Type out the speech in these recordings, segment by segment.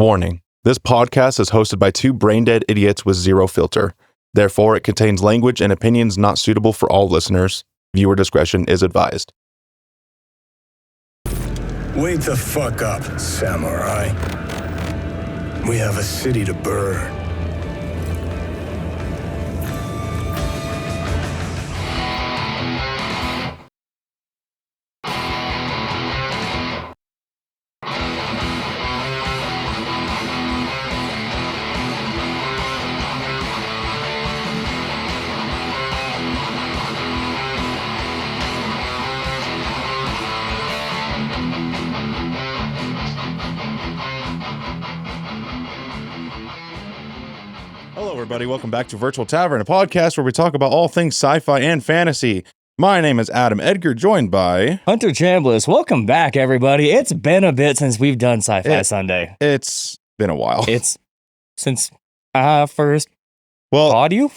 Warning: this podcast is hosted by two brain-dead idiots with zero filter. Therefore, it contains language and opinions not suitable for all listeners. Viewer discretion is advised. Wake the fuck up, samurai. We have a city to burn. Hello, everybody. Welcome back to Virtual Tavern, a podcast where we talk about all things sci-fi and fantasy. My name is Adam Edgar, joined by Hunter Chambliss. Welcome back, everybody. It's been a bit since we've done Sci-Fi Sunday. It's been a while. It's since first well, audio.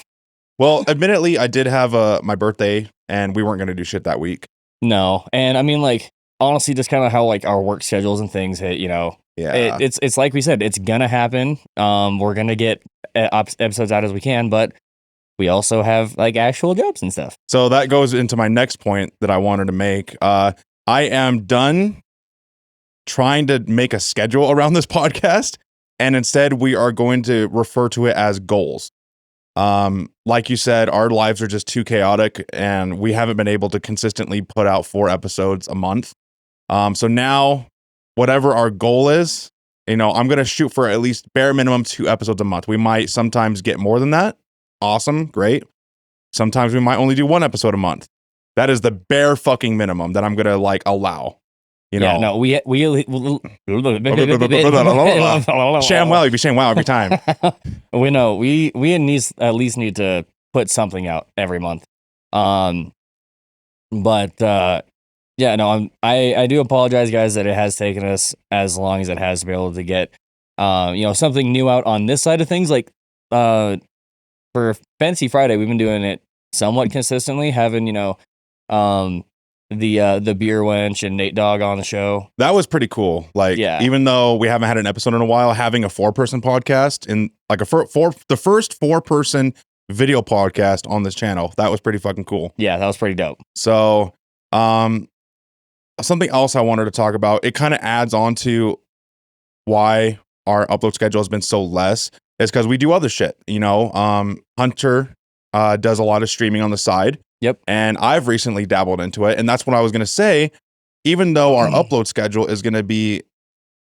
Well, admittedly, I did have my birthday, and we weren't going to do shit that week. No, and I mean, like, honestly, just kind of how like our work schedules and things hit. You know, Yeah, it's like we said, it's gonna happen. We're gonna get episodes out as we can, but we also have like actual jobs and stuff. So that goes into my next point that I wanted to make. I am done trying to make a schedule around this podcast, and instead we are going to refer to it as goals. Like you said, our lives are just too chaotic, and we haven't been able to consistently put out 4 episodes a month. So now, whatever our goal is, you know, I'm going to shoot for at least bare minimum 2 episodes a month. We might sometimes get more than that. Awesome. Great. Sometimes we might only do 1 episode a month. That is the bare fucking minimum that I'm going to like allow. You know, No, we sham well, you be sham wow every time. we know we at least need to put something out every month. Yeah, no, I do apologize, guys, that it has taken us as long as it has to be able to get, something new out on this side of things. Like, for Fancy Friday, we've been doing it somewhat consistently, having, the Beer Wench and Nate Dogg on the show. That was pretty cool. Like, Yeah. Even though we haven't had an episode in a while, having a 4-person podcast and like the first 4-person video podcast on this channel, that was pretty fucking cool. Yeah, that was pretty dope. So, something else I wanted to talk about, it kind of adds on to why our upload schedule has been so less, is because we do other shit. You know, Hunter does a lot of streaming on the side. Yep. And I've recently dabbled into it. And that's what I was going to say. Even though our upload schedule is going to be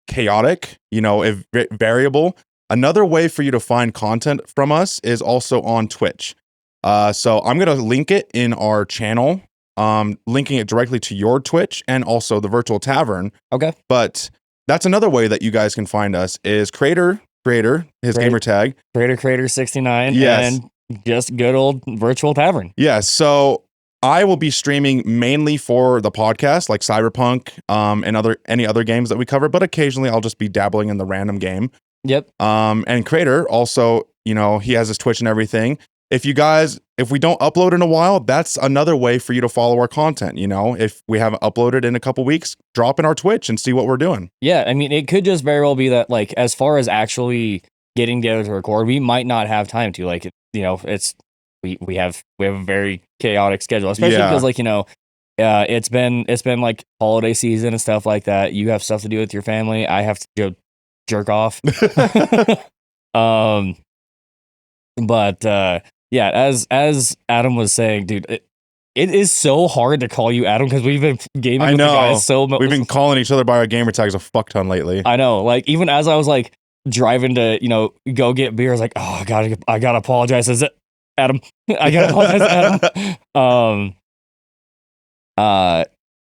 chaotic, variable, another way for you to find content from us is also on Twitch. So I'm going to link it in our channel. Linking it directly to your Twitch and also the Virtual Tavern. Okay. But that's another way that you guys can find us is Creator, his gamer tag. Creator 69. Yes. And just good old Virtual Tavern. Yeah. So I will be streaming mainly for the podcast, like Cyberpunk, and any other games that we cover, but occasionally I'll just be dabbling in the random game. Yep. And Creator also, he has his Twitch and everything. If we don't upload in a while, that's another way for you to follow our content. If we haven't uploaded in a couple weeks, drop in our Twitch and see what we're doing. Yeah, I mean, it could just very well be that, like, as far as actually getting together to record, we might not have time to. Like, it's we have a very chaotic schedule, especially because, like, it's been like holiday season and stuff like that. You have stuff to do with your family. I have to jerk off. Yeah, as Adam was saying, dude, it is so hard to call you Adam because we've been gaming with the guys so much. We've been calling each other by our gamer tags a fuck ton lately. I know, like, even as I was like driving to, go get beer, I was like, oh, I gotta apologize. Is it Adam? I gotta apologize to Adam.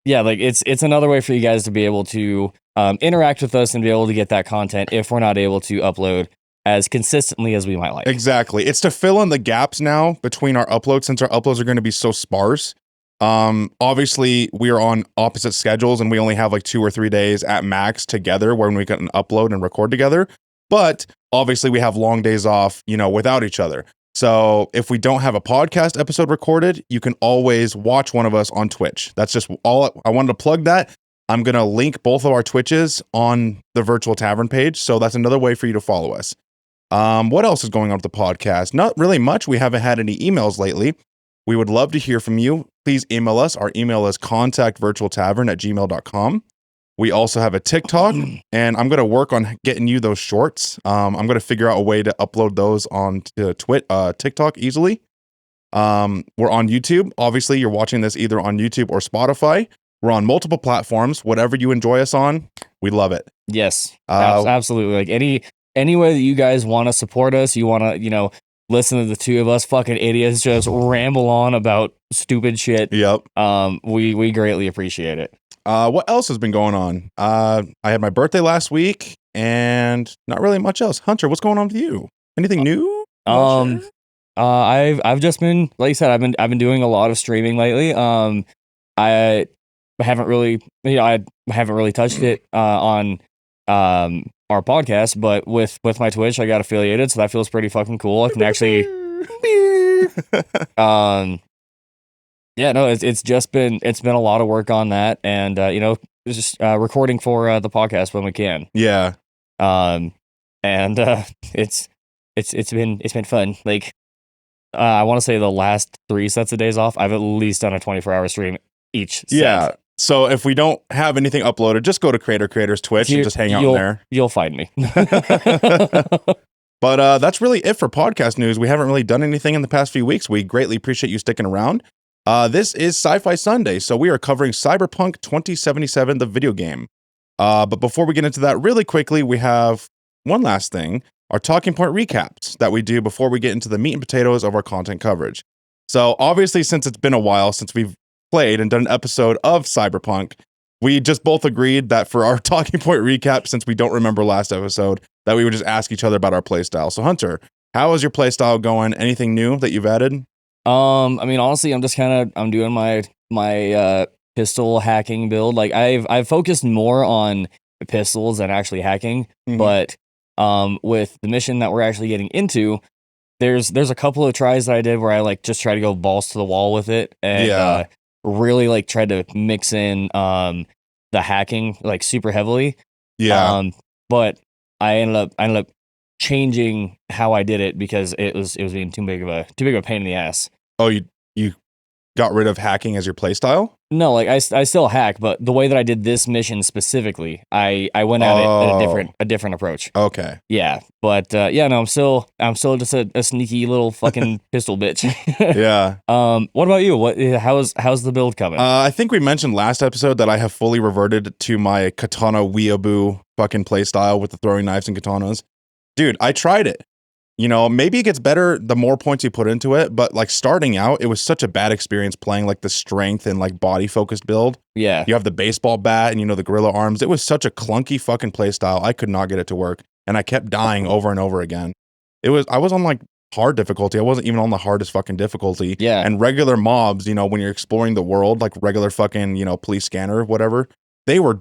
Yeah, like it's another way for you guys to be able to interact with us and be able to get that content if we're not able to upload as consistently as we might like. Exactly. It's to fill in the gaps now between our uploads, since our uploads are going to be so sparse. Obviously we are on opposite schedules and we only have like 2 or 3 days at max together when we can upload and record together. But obviously we have long days off, without each other. So if we don't have a podcast episode recorded, you can always watch one of us on Twitch. That's just all I wanted to plug that. I'm going to link both of our Twitches on the Virtual Tavern page. So that's another way for you to follow us. What else is going on with the podcast? Not really much. We haven't had any emails lately. We would love to hear from you. Please email us. Our email is contactvirtualtavern@gmail.com. We also have a TikTok, and I'm going to work on getting you those shorts. I'm going to figure out a way to upload those onto TikTok easily. We're on YouTube. Obviously, you're watching this either on YouTube or Spotify. We're on multiple platforms. Whatever you enjoy us on, we love it. Yes, absolutely. Like any way that you guys want to support us, you want to, listen to the two of us fucking idiots just ramble on about stupid shit. Yep. We greatly appreciate it. What else has been going on? I had my birthday last week, and not really much else. Hunter, what's going on with you? Anything new? I've just been, like you said, I've been doing a lot of streaming lately. I haven't really, I haven't really touched it on our podcast, but with my Twitch, I got affiliated, so that feels pretty fucking cool. I can actually, yeah, no, it's been a lot of work on that, and just recording for the podcast when we can. Yeah. And it's been fun. Like, I want to say the last 3 sets of days off, I've at least done a 24-hour stream each set. Yeah. So if we don't have anything uploaded, just go to Creators Twitch and just hang out in there. You'll find me. But that's really it for podcast news. We haven't really done anything in the past few weeks. We greatly appreciate you sticking around. This is Sci-Fi Sunday, so we are covering Cyberpunk 2077, the video game. But before we get into that, really quickly, we have one last thing, our talking point recaps that we do before we get into the meat and potatoes of our content coverage. So obviously, since it's been a while since we've played and done an episode of Cyberpunk, we just both agreed that for our talking point recap, since we don't remember last episode, that we would just ask each other about our playstyle. So Hunter, how is your playstyle going? Anything new that you've added? I mean, honestly, I'm doing my pistol hacking build. Like I've focused more on pistols than actually hacking, but with the mission that we're actually getting into, there's a couple of tries that I did where I like just try to go balls to the wall with it, and really like tried to mix in the hacking like super heavily. Yeah. But I ended up changing how I did it because it was being too big of a pain in the ass. Oh, you got rid of hacking as your playstyle? No, like I still hack, but the way that I did this mission specifically, I went at it a different approach. Okay. Yeah, but no, I'm still just a sneaky little fucking pistol bitch. Yeah. What about you? How's the build coming? I think we mentioned last episode that I have fully reverted to my katana weeaboo fucking playstyle with the throwing knives and katanas. Dude, I tried it. Maybe it gets better the more points you put into it, but like starting out, it was such a bad experience playing like the strength and like body focused build. Yeah. You have the baseball bat and the gorilla arms. It was such a clunky fucking play style. I could not get it to work, and I kept dying over and over again. I was on like hard difficulty. I wasn't even on the hardest fucking difficulty. Yeah. And regular mobs, when you're exploring the world, like regular fucking, police scanner, whatever, they were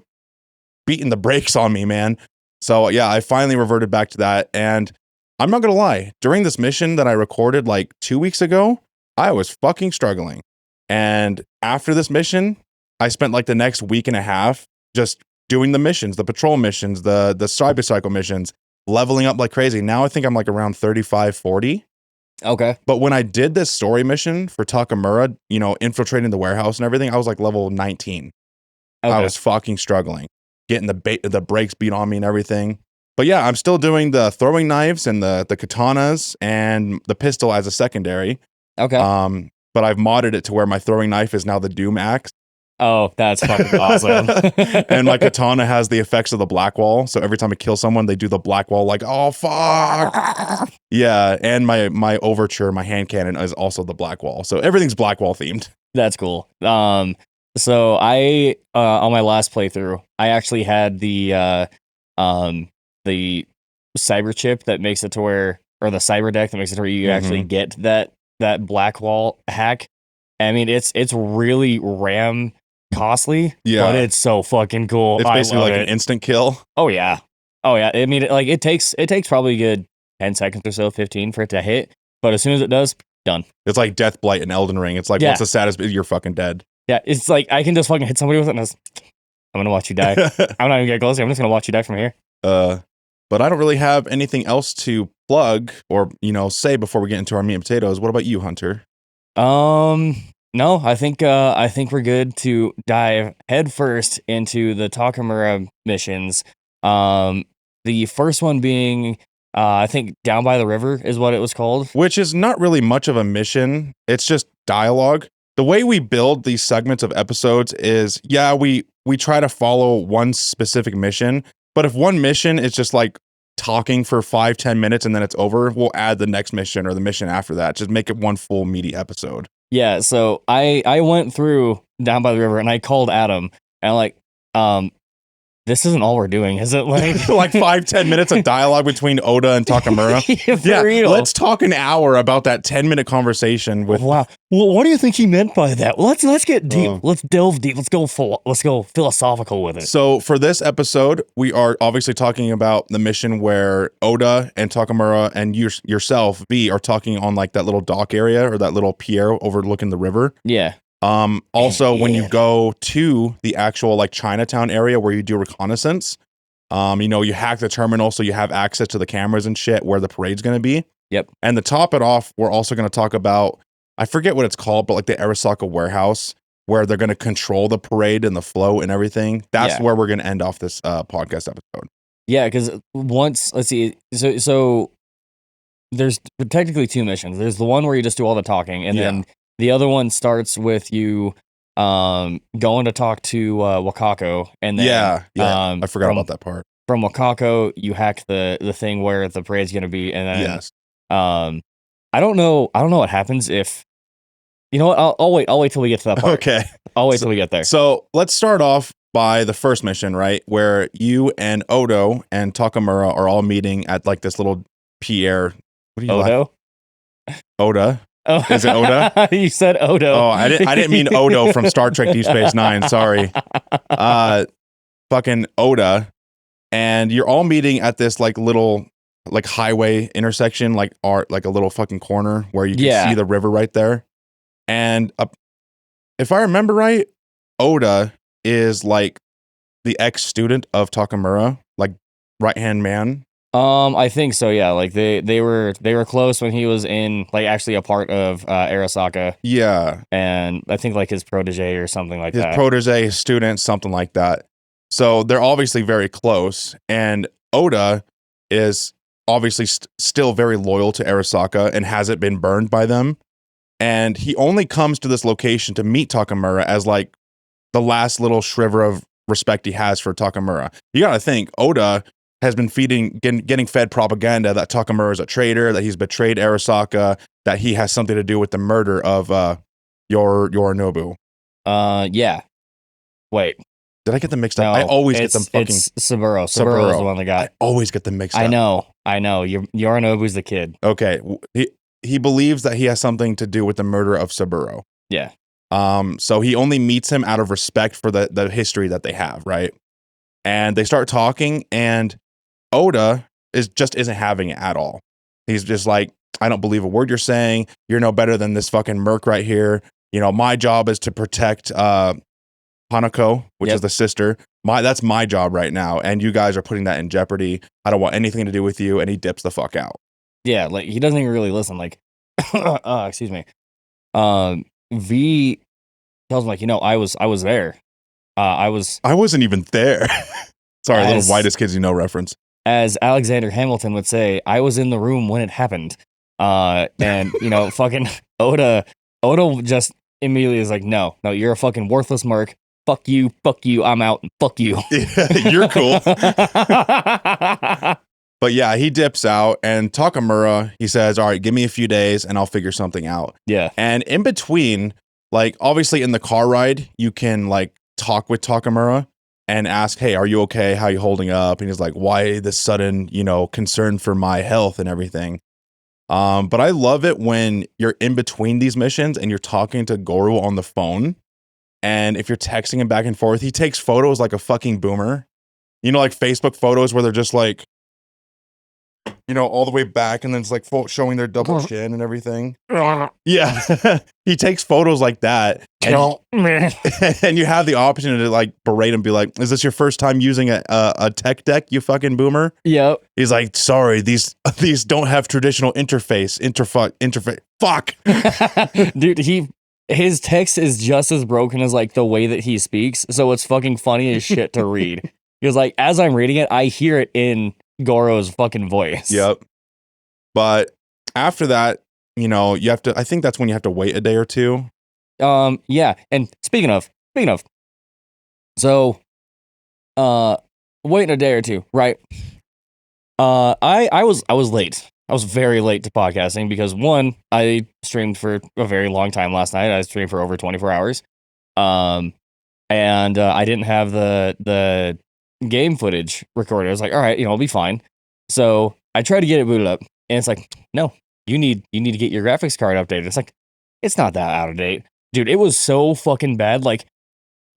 beating the brakes on me, man. So yeah, I finally reverted back to that, and I'm not gonna lie, during this mission that I recorded like 2 weeks ago, I was fucking struggling. And after this mission, I spent like the next week and a half just doing the missions, the patrol missions, the cybercycle missions, leveling up like crazy. Now I think I'm like around 35, 40. Okay. But when I did this story mission for Takamura, infiltrating the warehouse and everything, I was like level 19. Okay. I was fucking struggling, getting the brakes beat on me and everything. But yeah, I'm still doing the throwing knives and the katanas and the pistol as a secondary. Okay. But I've modded it to where my throwing knife is now the Doom axe. Oh, that's fucking awesome. And my katana has the effects of the black wall. So every time I kill someone, they do the black wall like, oh, fuck. Yeah. And my overture, my hand cannon is also the black wall. So everything's black wall themed. That's cool. So I, on my last playthrough, I actually had the cyber chip that makes it to where, or the cyber deck that makes it to where you actually get that black wall hack. I mean, it's really RAM costly, but it's so fucking cool. It's basically like an instant kill. Oh yeah. I mean, like it takes probably a good 10 seconds or so, 15 for it to hit, but as soon as it does, done. It's like Deathblight in Elden Ring. It's like, what's the saddest? You're fucking dead. Yeah, it's like I can just fucking hit somebody with it and I'm gonna watch you die. I'm not even gonna get closer. I'm just gonna watch you die from here. But I don't really have anything else to plug or say before we get into our meat and potatoes. What about you, Hunter? No, I think we're good to dive headfirst into the Takamura missions. The first one being I think Down by the River is what it was called. Which is not really much of a mission. It's just dialogue. The way we build these segments of episodes is, we try to follow one specific mission, but if one mission is just like talking for 5-10 minutes and then it's over, we'll add the next mission or the mission after that. Just make it one full meaty episode. Yeah, so I went through Down by the River and I called Adam and I'm like, this isn't all we're doing, is it? Like, like 5-10 minutes of dialogue between Oda and Takamura. Yeah, real. Let's talk an hour about that 10-minute conversation with. Wow. Well, what do you think he meant by that? Well, let's get deep. Let's delve deep. Let's go philosophical with it. So for this episode, we are obviously talking about the mission where Oda and Takamura and yourself, V, are talking on like that little dock area or that little pier overlooking the river. Yeah. Also, when you go to the actual like Chinatown area where you do reconnaissance, you hack the terminal so you have access to the cameras and shit where the parade's going to be. Yep. And to top it off, we're also going to talk about, I forget what it's called, but like the Arasaka warehouse where they're going to control the parade and the flow and everything. That's where we're going to end off this podcast episode. Yeah, because let's see, so there's technically two missions. There's the one where you just do all the talking, and then the other one starts with you going to talk to Wakako, and then I forgot about that part. From Wakako, you hack the thing where the parade's going to be, and then I don't know what happens if what. I'll wait till we get to that part. Okay, I'll wait till we get there. So let's start off by the first mission, right, where you and Odo and Takamura are all meeting at like this little pier. What do you Odo? Oda. Oh. Is it Oda? You said Odo. Oh, I didn't mean Odo from Star Trek Deep Space Nine. Sorry. Fucking Oda. And you're all meeting at this like little like highway intersection, like a little fucking corner where you can see the river right there. And if I remember right, Oda is like the ex-student of Takamura, like right-hand man. I think so, yeah. Like they were close when he was in like actually a part of Arasaka. Yeah. And I think like his protege or something like that. His protege, his student, something like that. So they're obviously very close. And Oda is obviously still very loyal to Arasaka and hasn't been burned by them. And he only comes to this location to meet Takamura as like the last little shriver of respect he has for Takamura. You gotta think, Oda has been getting fed propaganda that Takamura is a traitor, that he's betrayed Arasaka, that he has something to do with the murder of Yorinobu. Yeah. Wait. Did I get them mixed up? No, I always get them fucking... It's Saburo. Saburo is the one that got... I always get them mixed up. I know. Yorinobu's the kid. Okay. He believes that he has something to do with the murder of Saburo. Yeah. So he only meets him out of respect for the history that they have, right? And they start talking, and Oda isn't having it at all. He's just like, I don't believe a word you're saying. You're no better than this fucking merc right here. My job is to protect Hanako, which is the sister. That's my job right now, and you guys are putting that in jeopardy. I don't want anything to do with you, and he dips the fuck out. Yeah, like he doesn't even really listen. Like, excuse me. V tells him like, I was there. I wasn't even there. Sorry, little whitest kids reference. As Alexander Hamilton would say, I was in the room when it happened. And fucking Oda just immediately is like, no, you're a fucking worthless merc. Fuck you, I'm out, fuck you. You're cool. But yeah, he dips out, and Takamura, he says, all right, give me a few days and I'll figure something out. Yeah. And in between, like obviously in the car ride, you can like talk with Takamura and ask, hey, are you okay? How are you holding up? And he's like, why this sudden, concern for my health and everything? But I love it when you're in between these missions and you're talking to Goro on the phone. And if you're texting him back and forth, he takes photos like a fucking boomer. Like Facebook photos where they're just like, all the way back, and then it's like showing their double chin and everything. Yeah. He takes photos like that. And you have the option to like berate him, be like, is this your first time using a tech deck, you fucking boomer? Yep. He's like, sorry, these don't have traditional interface. Fuck. Dude, his text is just as broken as like the way that he speaks, so it's fucking funny as shit to read. Because like as I'm reading it, I hear it in Goro's fucking voice. Yep. But after that, you have to, I think that's when you have to wait a day or two. Yeah. And speaking of, so, waiting a day or two, right? I was late. I was very late to podcasting because one, I streamed for a very long time last night. I streamed for over 24 hours. And I didn't have the game footage recorded. I was like, all right, it'll be fine. So I tried to get it booted up, and it's like, no, you need to get your graphics card updated. It's like, it's not that out of date. Dude, it was so fucking bad. Like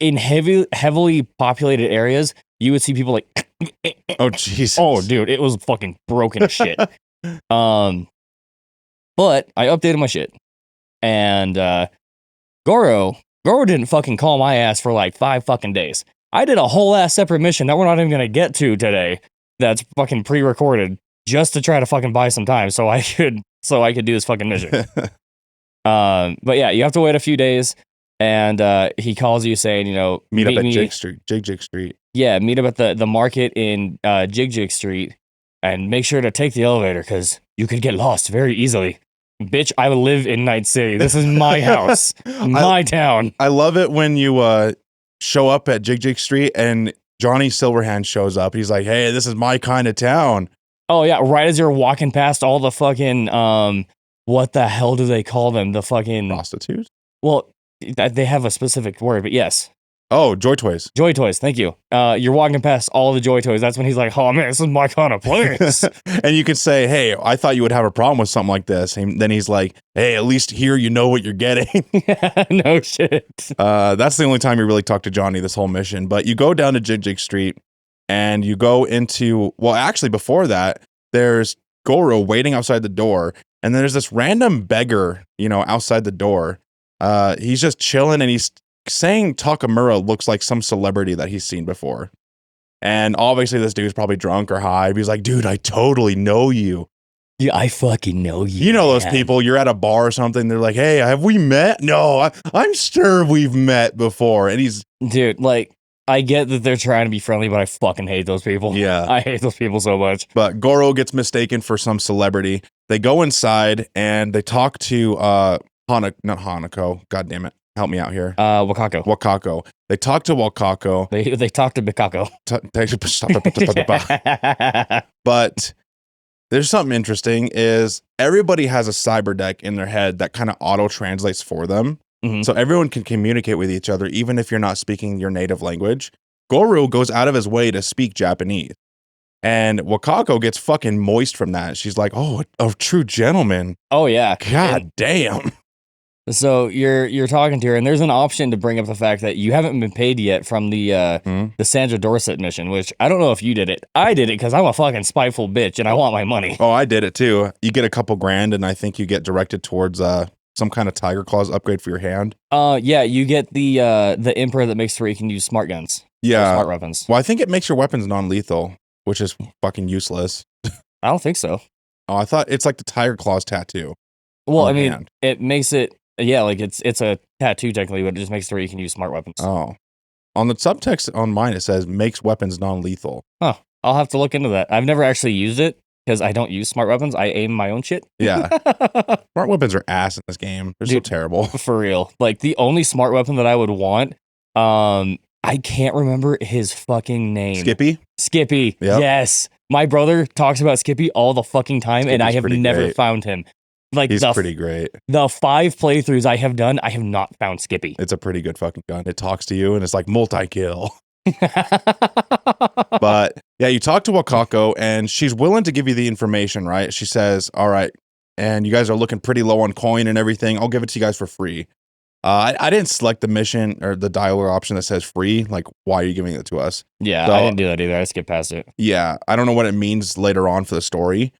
in heavily populated areas, you would see people like oh Jesus. Oh dude, it was fucking broken as shit. But I updated my shit. And Goro didn't fucking call my ass for like 5 fucking days. I did a whole ass separate mission that we're not even gonna get to today. That's fucking pre-recorded just to try to fucking buy some time so I could do this fucking mission. But yeah, you have to wait a few days, and he calls you saying, meet up at Jig Street. Yeah, meet up at the market in Jig Street, and make sure to take the elevator because you could get lost very easily. Bitch, I live in Night City. This is my house, my town. I love it when you show up at Jig Street and Johnny Silverhand shows up. He's like, hey, this is my kind of town. Oh yeah, right as you're walking past all the fucking what the hell do they call them? The fucking prostitutes? Well, they have a specific word, but yes. Oh, Joy Toys. Joy Toys, thank you. You're walking past all the Joy Toys. That's when he's like, oh man, this is my kind of place. And you could say, hey, I thought you would have a problem with something like this. And then he's like, hey, at least here you know what you're getting. No shit. That's the only time you really talk to Johnny this whole mission. But you go down to Jig Street and you go into, well, actually before that, there's Goro waiting outside the door. And then there's this random beggar, outside the door. He's just chilling and he's saying Takamura looks like some celebrity that he's seen before. And obviously this dude's probably drunk or high. He's like, dude, I totally know you. Yeah, I fucking know you. You know those people, you're at a bar or something, they're like, hey, have we met? No, I'm sure we've met before. And he's... Dude, like, I get that they're trying to be friendly, but I fucking hate those people. Yeah. I hate those people so much. But Goro gets mistaken for some celebrity. They go inside and they talk to not Hanako. God damn it. Help me out here. Wakako. They talk to Wakako. They talk to Bikako. But there's something interesting is everybody has a cyber deck in their head that kind of auto translates for them. Mm-hmm. So everyone can communicate with each other, even if you're not speaking your native language. Goro goes out of his way to speak Japanese. And Wakako gets fucking moist from that. She's like, oh, a true gentleman. Oh, yeah. God damn. So you're talking to her, and there's an option to bring up the fact that you haven't been paid yet from the Sandra Dorset mission, which I don't know if you did it. I did it because I'm a fucking spiteful bitch, and I want my money. Oh, I did it too. You get a couple grand, and I think you get directed towards some kind of Tiger Claws upgrade for your hand. Yeah, you get the Emperor that makes where you can use smart guns. Yeah. Smart weapons. Well, I think it makes your weapons non-lethal, which is fucking useless. I don't think so. Oh, I thought it's like the Tiger Claws tattoo. Well, I mean, hand. It makes it... Yeah, like it's a tattoo technically, but it just makes it where you can use smart weapons. Oh. On the subtext on mine, it says makes weapons non-lethal. Huh. I'll have to look into that. I've never actually used it because I don't use smart weapons. I aim my own shit. Yeah. Smart weapons are ass in this game. They're so terrible. For real. Like the only smart weapon that I would want, I can't remember his fucking name. Skippy. Yep. Yes. My brother talks about Skippy all the fucking time, Skippy's and I have never found him. Like he's pretty great. The 5 playthroughs I have done, I have not found Skippy. It's a pretty good fucking gun. It talks to you and it's like multi-kill. But yeah, you talk to Wakako and she's willing to give you the information, right? She says, all right, and you guys are looking pretty low on coin and everything. I'll give it to you guys for free. I didn't select the mission or the dialer option that says free. Like, why are you giving it to us? Yeah, so, I didn't do that either. I skipped past it. Yeah, I don't know what it means later on for the story.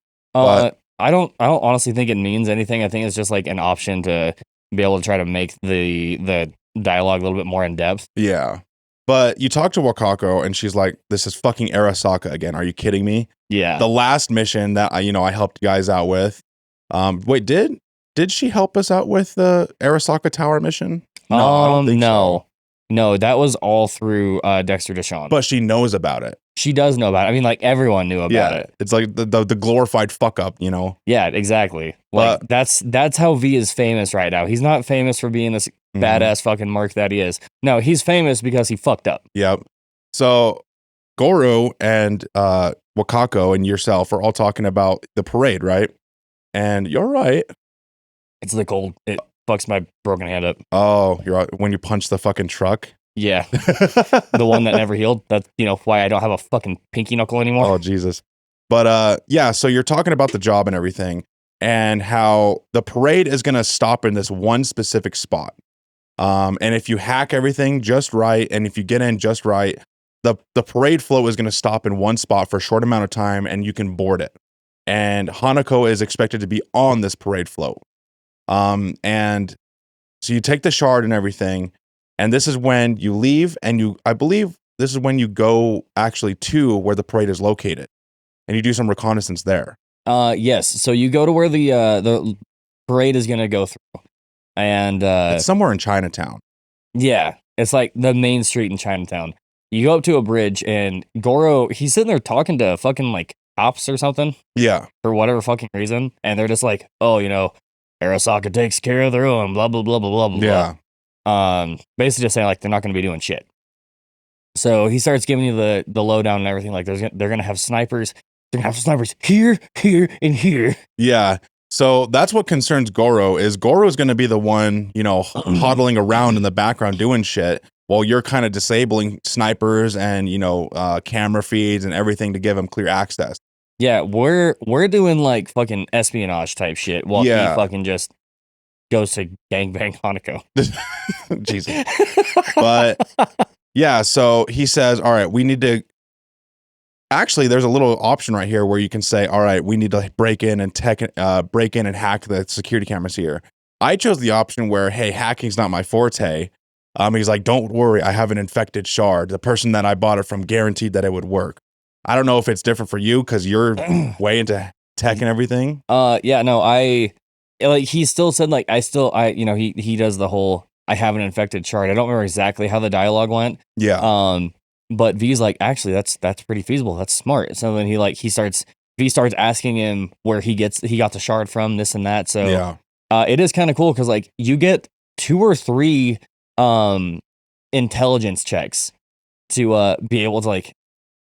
I don't honestly think it means anything. I think it's just like an option to be able to try to make the dialogue a little bit more in depth. Yeah. But you talk to Wakako and she's like, this is fucking Arasaka again. Are you kidding me? Yeah. The last mission that I helped you guys out with. Wait, did she help us out with the Arasaka Tower mission? No, I don't think so. No, that was all through Dexter Deshawn. But she knows about it. She does know about it. I mean, like, everyone knew about it. It's like the glorified fuck up, Yeah, exactly. Like, that's how V is famous right now. He's not famous for being this badass fucking mark that he is. No, he's famous because he fucked up. Yep. So Goro and Wakako and yourself are all talking about the parade, right? And you're right. It's the cold. It fucks my broken hand up. Oh, you're right. When you punch the fucking truck? Yeah. The one that never healed. That's, why I don't have a fucking pinky knuckle anymore. Oh, Jesus. But yeah, so you're talking about the job and everything and how the parade is going to stop in this one specific spot. And if you hack everything just right, and if you get in just right, the parade float is going to stop in one spot for a short amount of time and you can board it. And Hanako is expected to be on this parade float. And so you take the shard and everything, and this is when you leave, and I believe this is when you go actually to where the parade is located, and you do some reconnaissance there. Yes. So you go to where the parade is gonna go through, and it's somewhere in Chinatown. Yeah, it's like the main street in Chinatown. You go up to a bridge, and Goro, he's sitting there talking to fucking like cops or something. Yeah. For whatever fucking reason, and they're just like, oh, Arasaka takes care of their own, blah blah blah blah blah blah. Yeah. Basically just saying like they're not going to be doing shit. So he starts giving you the lowdown and everything. Like they're going to have snipers. They're going to have snipers here, here, and here. Yeah. So that's what concerns Goro. Is Goro's going to be the one, hodling around in the background doing shit while you're kind of disabling snipers and camera feeds and everything to give him clear access. Yeah, we're doing like fucking espionage type shit while he fucking just goes to gangbang Hanako. Jesus. But yeah, so he says, all right, we need to actually, there's a little option right here where you can say, all right, we need to break in and hack the security cameras here. I chose the option where, hey, hacking's not my forte. He's like, don't worry, I have an infected shard. The person that I bought it from guaranteed that it would work. I don't know if it's different for you because you're way into tech and everything. Yeah, no, he still said like, he does the whole, I have an infected shard. I don't remember exactly how the dialogue went. Yeah. But V's like, actually, that's pretty feasible. That's smart. So then V starts asking him where he got the shard from, this and that. So yeah. It is kind of cool because like you get 2 or 3 intelligence checks to be able to like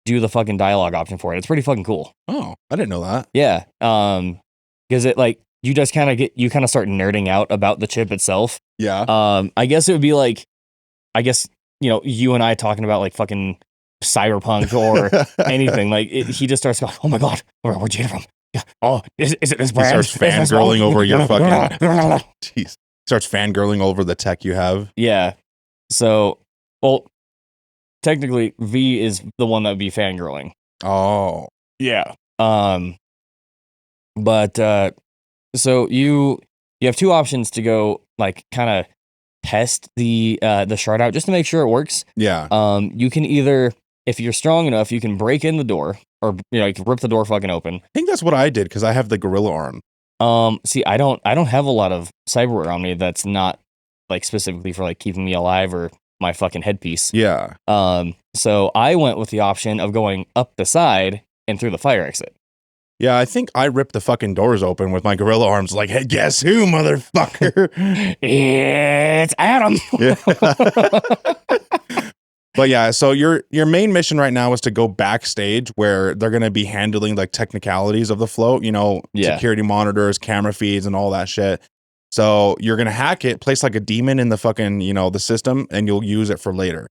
do the fucking dialogue option for it. It's pretty fucking cool. Oh, I didn't know that. Yeah. Because it like you just kind of start nerding out about the chip itself. Yeah. I guess it would be like, you and I talking about like fucking Cyberpunk or anything. Like he just starts going, oh my god, where'd you get it from? Yeah. Oh, is it this brand? He starts fangirling over your fucking. Jeez. Starts fangirling over the tech you have. Yeah. So, well, technically, V is the one that would be fangirling. Oh. Yeah. But so you have 2 options to go like kind of test the shard out just to make sure it works. Yeah. You can either, if you're strong enough, you can break in the door or like rip the door fucking open. I think that's what I did because I have the gorilla arm. See, I don't have a lot of cyberware on me that's not like specifically for like keeping me alive or my fucking headpiece. Yeah. So I went with the option of going up the side and through the fire exit. Yeah, I think I ripped the fucking doors open with my gorilla arms like, hey, guess who, motherfucker? It's Adam. Yeah. But yeah, so your main mission right now is to go backstage where they're going to be handling like technicalities of the float, security monitors, camera feeds, and all that shit. So you're going to hack it, place like a demon in the fucking, the system, and you'll use it for later.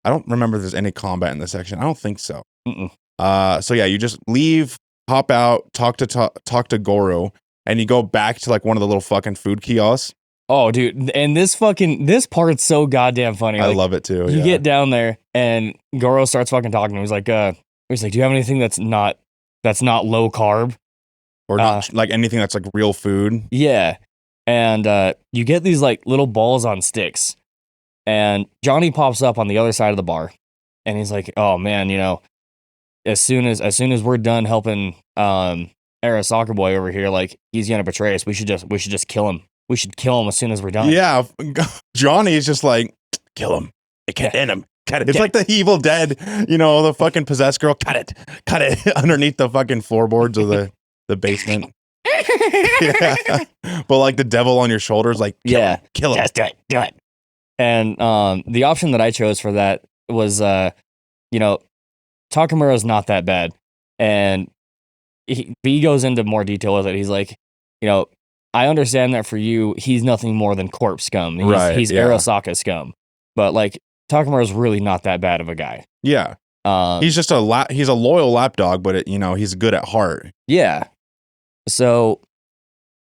I don't remember if there's any combat in this section. I don't think so. So yeah, you just leave, hop out, talk to Goro, and you go back to like one of the little fucking food kiosks. Oh, dude, and this part's so goddamn funny. I love it too. You get down there, and Goro starts fucking talking to him. He's like, do you have anything that's not low carb? or not like anything that's like real food. Yeah. And you get these like little balls on sticks. And Johnny pops up on the other side of the bar. And he's like, oh man, you know, as soon as we're done helping Arasaka boy over here, like he's gonna betray us. We should just kill him. We should kill him as soon as we're done. Yeah. Johnny is just like, kill him. It can't end him. Cut it. It's like the Evil Dead, you know, the fucking possessed girl. Cut it underneath the fucking floorboards of the basement. Yeah. But like the devil on your shoulders, like, kill him. Just do it. And the option that I chose for that was, you know, Takamura's not that bad. And he goes into more detail with it. He's like, you know, I understand that for you, he's nothing more than corpse scum. He's Arasaka scum. But like, Takamura's really not that bad of a guy. Yeah. He's just he's a loyal lapdog, but you know, he's good at heart. Yeah. So,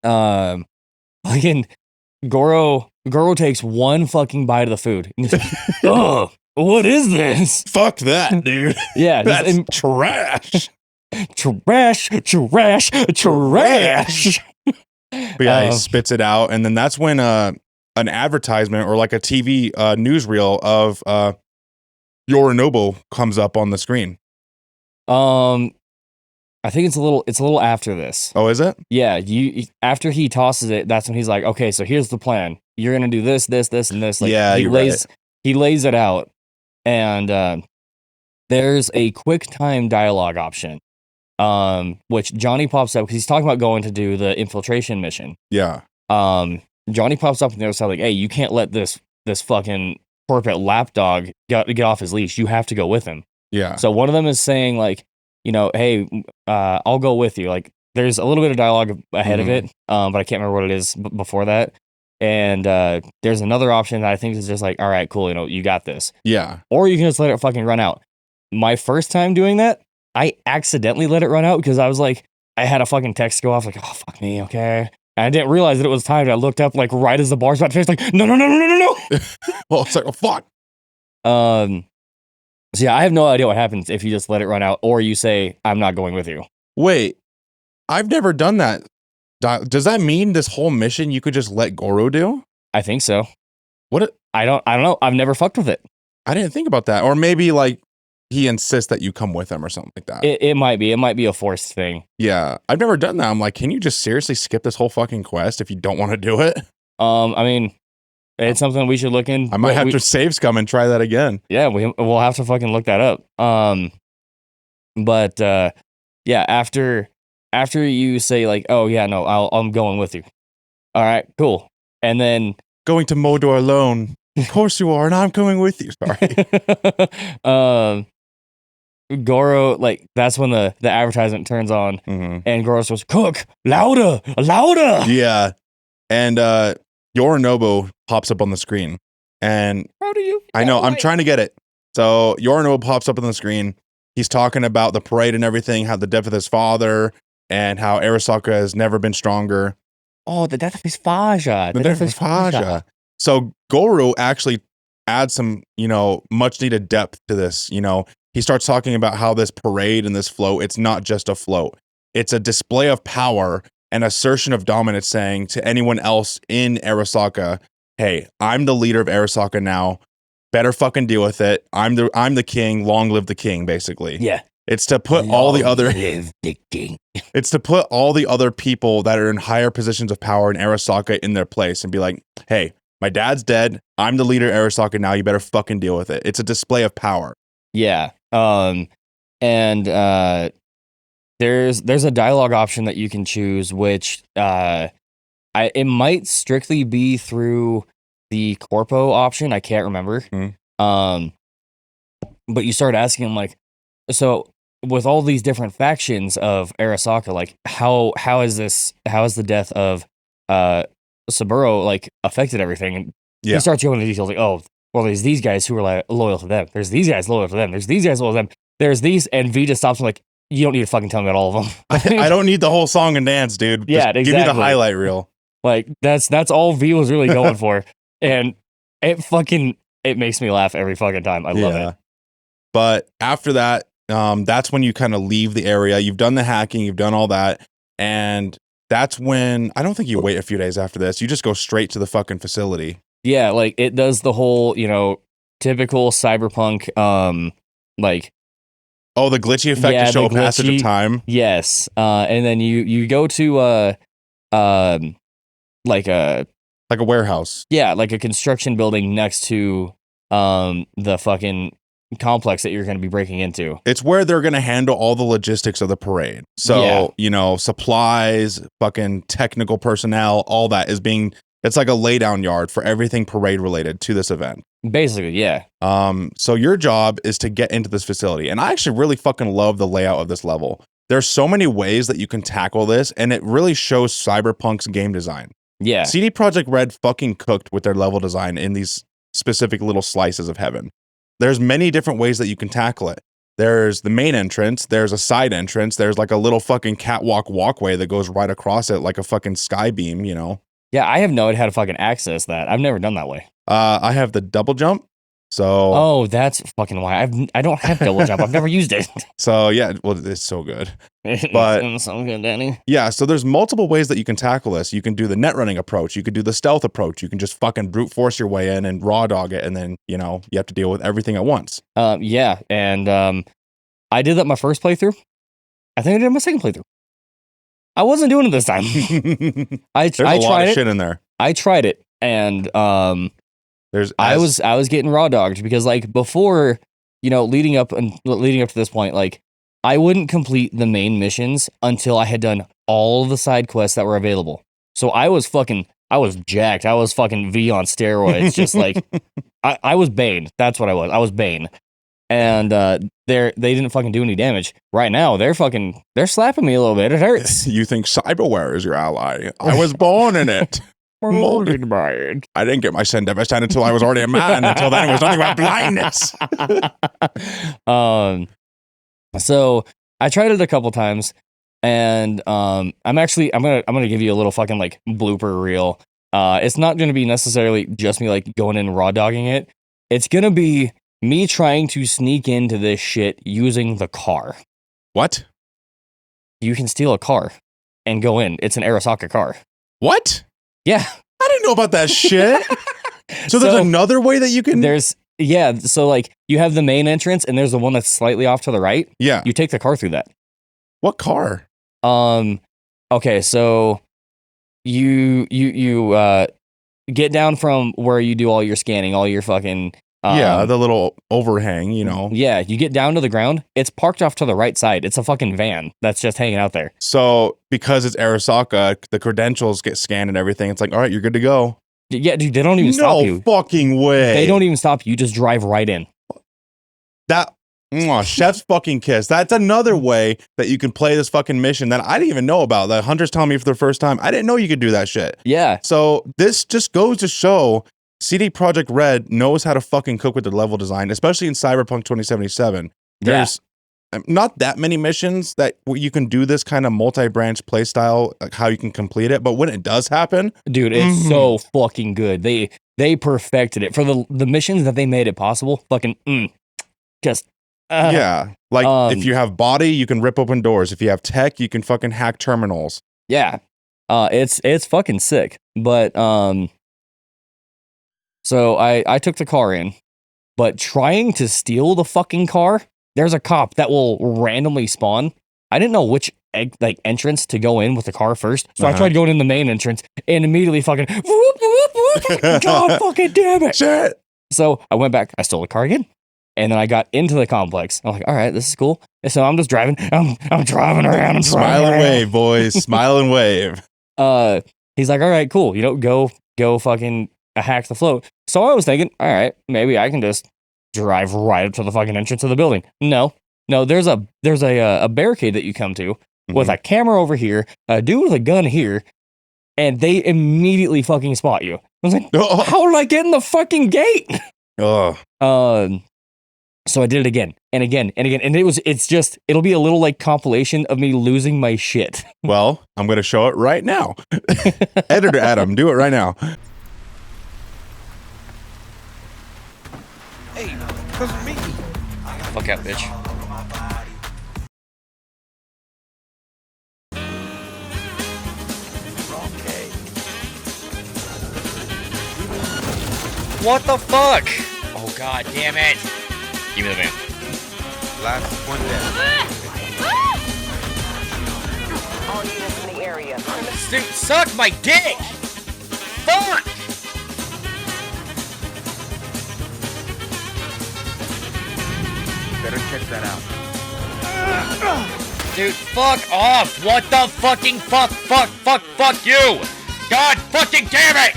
fucking Goro takes one fucking bite of the food. And he's like, oh, what is this? Fuck that, dude. Yeah. That's trash. Trash. But yeah, he spits it out, and then that's when an advertisement or like a TV newsreel of Yorinobu comes up on the screen. I think it's a little after this. Oh, is it? Yeah, after he tosses it, that's when he's like, okay, so here's the plan. You're gonna do this, and this. Like, yeah, he lays it out, and there's a quick time dialogue option, which Johnny pops up because he's talking about going to do the infiltration mission. Yeah. Johnny pops up on the other side like, hey, you can't let this fucking corporate lapdog get off his leash. You have to go with him. Yeah. So one of them is saying like, you know, hey, I'll go with you. Like, there's a little bit of dialogue ahead of it, but I can't remember what it is before that. And there's another option that I think is just like, all right, cool, you know, you got this. Yeah. Or you can just let it fucking run out. My first time doing that, I accidentally let it run out because I was like, I had a fucking text go off like, oh, fuck me, okay. And I didn't realize that it was timed. I looked up like right as the bar's about to finish, like, no. Well, it's like, oh, fuck. So yeah, I have no idea what happens if you just let it run out or you say, I'm not going with you. Wait, I've never done that. Does that mean this whole mission you could just let Goro do? I think so. What? I don't know. I've never fucked with it. I didn't think about that. Or maybe like he insists that you come with him or something like that. It might be. It might be a forced thing. Yeah. I've never done that. I'm like, can you just seriously skip this whole fucking quest if you don't want to do it? I mean, it's something we should look in. I might have to save scum and try that again. Yeah, we'll have to fucking look that up. But yeah, after you say like, oh yeah, no, I'm going with you. All right, cool. And then going to Modor alone. Of course you are, and I'm coming with you. Sorry. Goro, like that's when the advertisement turns on, and Goro says, "Cook louder." Yeah, and Yorinobu pops up on the screen, and how do you? I know I'm trying to get it. So Yorinobu pops up on the screen. He's talking about the parade and everything, how the death of his father, and how Arasaka has never been stronger. Oh, the death of his father. The death of his father. So Goro actually adds some, you know, much needed depth to this. You know, he starts talking about how this parade and this float, it's not just a float. It's a display of power and assertion of dominance, saying to anyone else in Arasaka, hey, I'm the leader of Arasaka now. Better fucking deal with it. I'm the king. Long live the king, basically. Yeah. It's to put all the other It's to put all the other people that are in higher positions of power in Arasaka in their place and be like, hey, my dad's dead. I'm the leader of Arasaka now. You better fucking deal with it. It's a display of power. Yeah. And there's a dialogue option that you can choose, which it might strictly be through the corpo option. I can't remember. But you start asking him like, so with all these different factions of Arasaka, like how is the death of Saburo like affected everything? And he starts going into details like, oh, well, there's these guys who are like loyal to them. There's these guys loyal to them. There's these guys loyal to them. There's these, and V just stops him like, you don't need to fucking tell me about all of them. I don't need the whole song and dance, dude. Yeah, just exactly. Give me the highlight reel. Like that's all V was really going for, and it makes me laugh every fucking time. I love it. But after that, that's when you kind of leave the area. You've done the hacking. You've done all that. And that's when I don't think you wait a few days after this. You just go straight to the fucking facility. Yeah, like it does the whole, typical cyberpunk, like. Oh, the glitchy effect to show a passage of time. Yes, and then you go to like a warehouse. Yeah, like a construction building next to the fucking complex that you're going to be breaking into. It's where they're going to handle all the logistics of the parade. So, supplies, fucking technical personnel, all that is being, it's like a laydown yard for everything parade related to this event. Basically, yeah. So your job is to get into this facility. And I actually really fucking love the layout of this level. There's so many ways that you can tackle this, and it really shows Cyberpunk's game design. Yeah. CD Projekt Red fucking cooked with their level design in these specific little slices of heaven. There's many different ways that you can tackle it. There's the main entrance, there's a side entrance, there's like a little fucking catwalk walkway that goes right across it like a fucking sky beam, Yeah, I have no idea how to fucking access that. I've never done that way. I have the double jump. So Oh, that's fucking why. I don't have double jump. I've never used it. So yeah, well, it's so good. But it's so good, Danny. Yeah, so there's multiple ways that you can tackle this. You can do the net running approach. You can do the stealth approach. You can just fucking brute force your way in and raw dog it, and then you have to deal with everything at once. Yeah, and I did that my first playthrough. I think I did my second playthrough. I wasn't doing it this time. I There's a lot of shit in there. I tried it, and I was getting raw dogged because like before, leading up to this point, like I wouldn't complete the main missions until I had done all the side quests that were available. So I was jacked. I was fucking V on steroids. Just like I was Bane. That's what I was. I was Bane. And they didn't fucking do any damage. Right now, they're slapping me a little bit. It hurts. You think cyberware is your ally? I was born in it. Molded by it. I didn't get my Sendevistan until I was already a man. Until then, it was nothing but blindness. So I tried it a couple times, and I'm gonna give you a little fucking like blooper reel. It's not gonna be necessarily just me like going in and raw dogging it. It's gonna be me trying to sneak into this shit using the car. What? You can steal a car and go in. It's an Arasaka car. What? Yeah. I didn't know about that shit. So there's another way that you can... So like you have the main entrance and there's the one that's slightly off to the right. Yeah. You take the car through that. What car? Okay, so you get down from where you do all your scanning, all your fucking... the little overhang, Yeah, you get down to the ground. It's parked off to the right side. It's a fucking van that's just hanging out there. So because it's Arasaka, the credentials get scanned and everything. It's like, all right, you're good to go. Yeah, dude, they don't even stop you. No fucking way. They don't even stop you. You just drive right in. That chef's fucking kiss. That's another way that you can play this fucking mission that I didn't even know about. That Hunter's telling me for the first time. I didn't know you could do that shit. Yeah. So this just goes to show CD Projekt Red knows how to fucking cook with their level design, especially in Cyberpunk 2077. There's not that many missions that you can do this kind of multi-branch play style, like how you can complete it. But when it does happen, dude, it's so fucking good. They perfected it for the missions that they made it possible. Fucking yeah. Like if you have body, you can rip open doors. If you have tech, you can fucking hack terminals. Yeah. It's fucking sick. But so I took the car in, but trying to steal the fucking car, there's a cop that will randomly spawn. I didn't know which entrance to go in with the car first, so I tried going in the main entrance and immediately fucking whoop, whoop, whoop. God fucking damn it. Shit. So I went back, I stole the car again, and then I got into the complex. I'm like, all right, this is cool. And so I'm just driving. I'm driving around. Smile and wave, boys. Smile and wave. He's like, all right, cool. Go fucking hack the float. So I was thinking, all right, maybe I can just drive right up to the fucking entrance of the building. No, there's a barricade that you come to with a camera over here, a dude with a gun here, and they immediately fucking spot you. I was like, how did I get in the fucking gate? Oh. So I did it again and again and again, and it'll be a little like compilation of me losing my shit. Well, I'm gonna show it right now. Editor Adam, do it right now. Hey, because of me. Fuck out, bitch. What the fuck? Oh god damn it. Give me the van. Last one down. All units in the area. Dude, suck my dick! Fuck! Better check that out. Dude, fuck off! What the fucking fuck you! God fucking damn it!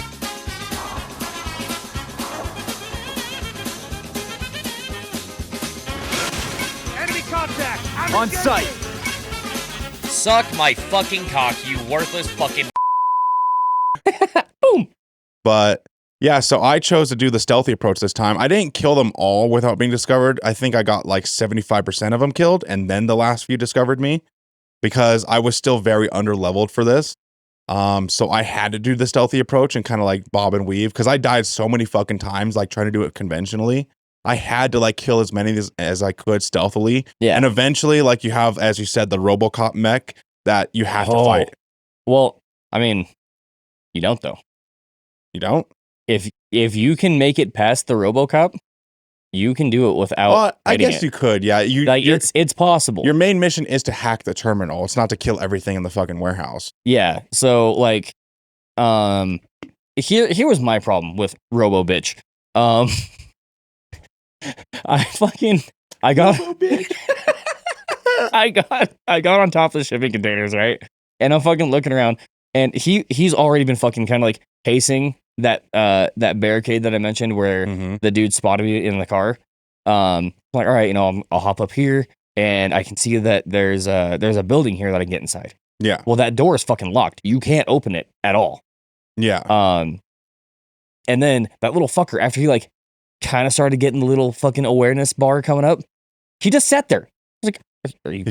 Enemy contact! On sight! Suck my fucking cock, you worthless fucking. Boom! But yeah, so I chose to do the stealthy approach this time. I didn't kill them all without being discovered. I think I got like 75% of them killed, and then the last few discovered me because I was still very underleveled for this. So I had to do the stealthy approach and kind of like bob and weave because I died so many fucking times, like trying to do it conventionally. I had to like kill as many as I could stealthily. Yeah. And eventually, like you have, as you said, the RoboCop mech that you have to fight. Well, I mean, you don't though. You don't? If you can make it past the RoboCop, you can do it without. Well, I fighting guess it. you could. Yeah. Like it's possible. Your main mission is to hack the terminal. It's not to kill everything in the fucking warehouse. Yeah. So like, here was my problem with Robo Bitch. I got I got on top of the shipping containers, right? And I'm fucking looking around, and he's already been fucking kind of like pacing that barricade that I mentioned where the dude spotted me in the car. I'm like, all right, I'll hop up here, and I can see that there's a building here that I can get inside. Yeah. Well, that door is fucking locked. You can't open it at all. Yeah. And then that little fucker, after he like kind of started getting the little fucking awareness bar coming up, he just sat there. I was like, are you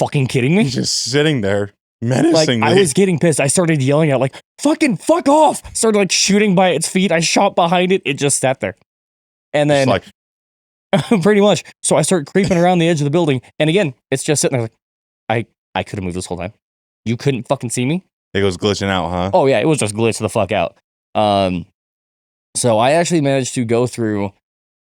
fucking kidding me? He's just sitting there Like, menacingly. I was getting pissed. I started yelling out like, fucking fuck off. Started like shooting by its feet. I shot behind it. It just sat there. And then Just like, pretty much. So I start creeping around the edge of the building. And again, it's just sitting there like, I could have moved this whole time. You couldn't fucking see me. it goes glitching out, huh? Oh yeah, it was just glitched the fuck out. So I actually managed to go through,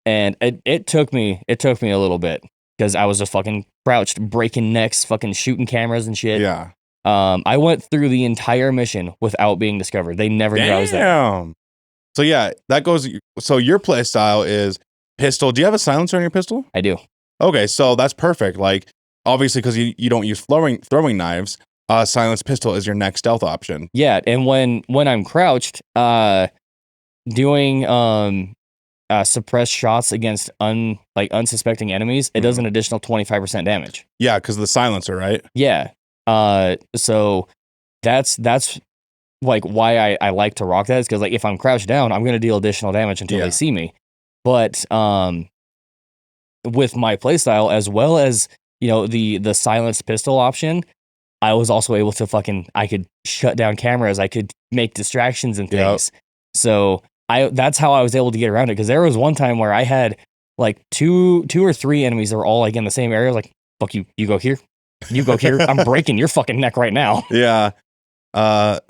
and it took me a little bit because I was just fucking crouched, breaking necks, fucking shooting cameras and shit. Yeah. I went through the entire mission without being discovered. They never knew I was there. Damn. So yeah, that goes. So your play style is pistol. Do you have a silencer on your pistol? I do. Okay, so that's perfect. Like obviously because you don't use throwing knives, silenced pistol is your next stealth option. Yeah, and when I'm crouched, doing suppressed shots against unsuspecting enemies, it does an additional 25% damage. Yeah, because of the silencer, right? Yeah. So that's like why I like to rock that, is because like if I'm crouched down, I'm gonna deal additional damage until they see me. But with my playstyle, as well as the silenced pistol option, I was also able to I could shut down cameras, I could make distractions and things. Yep. So that's how I was able to get around it, because there was one time where I had like two or three enemies that were all like in the same area. I was like, fuck you, you go here. You go here. I'm breaking your fucking neck right now. Yeah.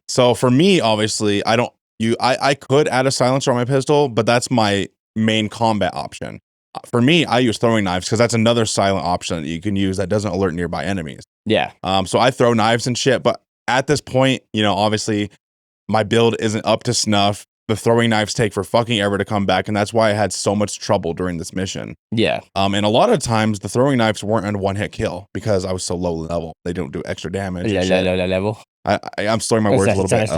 So for me, obviously, I could add a silencer on my pistol, but that's my main combat option. For me, I use throwing knives because that's another silent option that you can use that doesn't alert nearby enemies. Yeah. So I throw knives and shit, but at this point, obviously my build isn't up to snuff. The throwing knives take for fucking ever to come back, and that's why I had so much trouble during this mission. Yeah. And a lot of times the throwing knives weren't a one-hit kill because I was so low level. They don't do extra damage. Level. I'm slurring my words a little bit.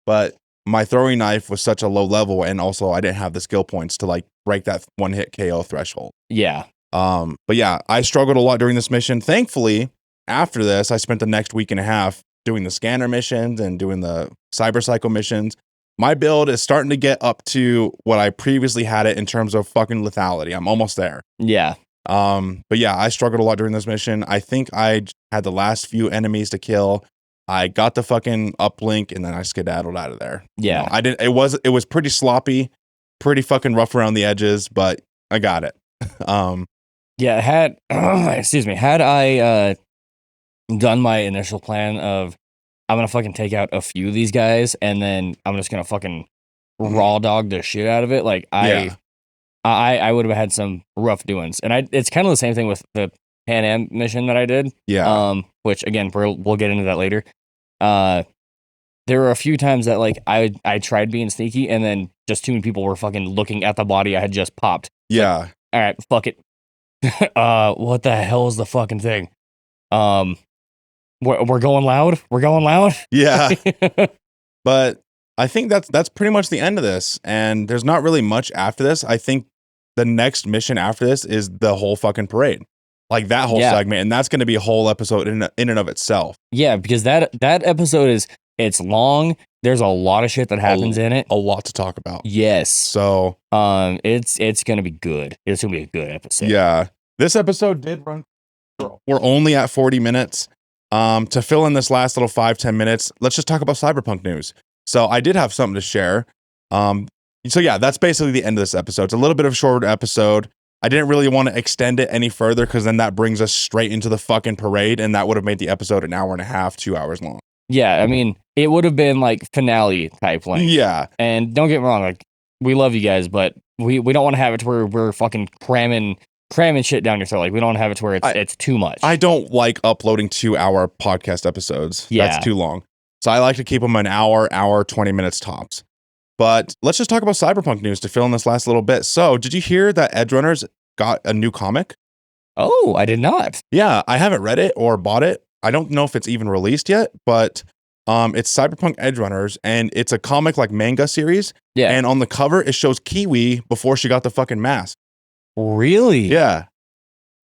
But my throwing knife was such a low level, and also I didn't have the skill points to like break that one-hit KO threshold. Yeah. But yeah, I struggled a lot during this mission. Thankfully, after this, I spent the next week and a half doing the scanner missions and doing the cyber cycle missions. My build is starting to get up to what I previously had it in terms of fucking lethality. I'm almost there. Yeah. But yeah, I struggled a lot during this mission. I think I had the last few enemies to kill. I got the fucking uplink, and then I skedaddled out of there. Yeah. I didn't. It was pretty sloppy, pretty fucking rough around the edges, but I got it. Yeah. Had I done my initial plan of, I'm gonna fucking take out a few of these guys, and then I'm just gonna fucking raw dog the shit out of it, like Yeah. I would have had some rough doings. And it's kind of the same thing with the Pan Am mission that I did. Yeah. Which again, we'll get into that later. There were a few times that like I tried being sneaky, and then just too many people were fucking looking at the body I had just popped. Yeah. Like, all right, fuck it. What the hell is the fucking thing? We're going loud. We're going loud. Yeah. But I think that's pretty much the end of this, and there's not really much after this. I think the next mission after this is the whole fucking parade, like that whole segment, and that's going to be a whole episode in and of itself. Yeah, because that episode it's long. There's a lot of shit that happens in it. A lot to talk about. Yes. So it's gonna be good. It's gonna be a good episode. Yeah. This episode did run. We're only at 40 minutes. To fill in this last little 5-10 minutes, let's just talk about Cyberpunk news. So I did have something to share. So yeah, that's basically the end of this episode. It's a little bit of a shorter episode. I didn't really want to extend it any further because then that brings us straight into the fucking parade, and that would have made the episode an hour and a half, 2 hours long. Yeah, I mean, it would have been like finale type length. Yeah. And don't get me wrong, like we love you guys, but we don't want to have it to where we're fucking cramming shit down your throat. Like we don't have it to where it's too much. I don't like uploading 2-hour podcast episodes. Yeah. That's too long. So I like to keep them an hour, 20 minutes tops. But let's just talk about Cyberpunk news to fill in this last little bit. So did you hear that Edgerunners got a new comic? Oh, I did not. Yeah, I haven't read it or bought it. I don't know if it's even released yet, but it's Cyberpunk Edgerunners, and it's a comic like manga series. Yeah. And on the cover, it shows Kiwi before she got the fucking mask. Really? Yeah.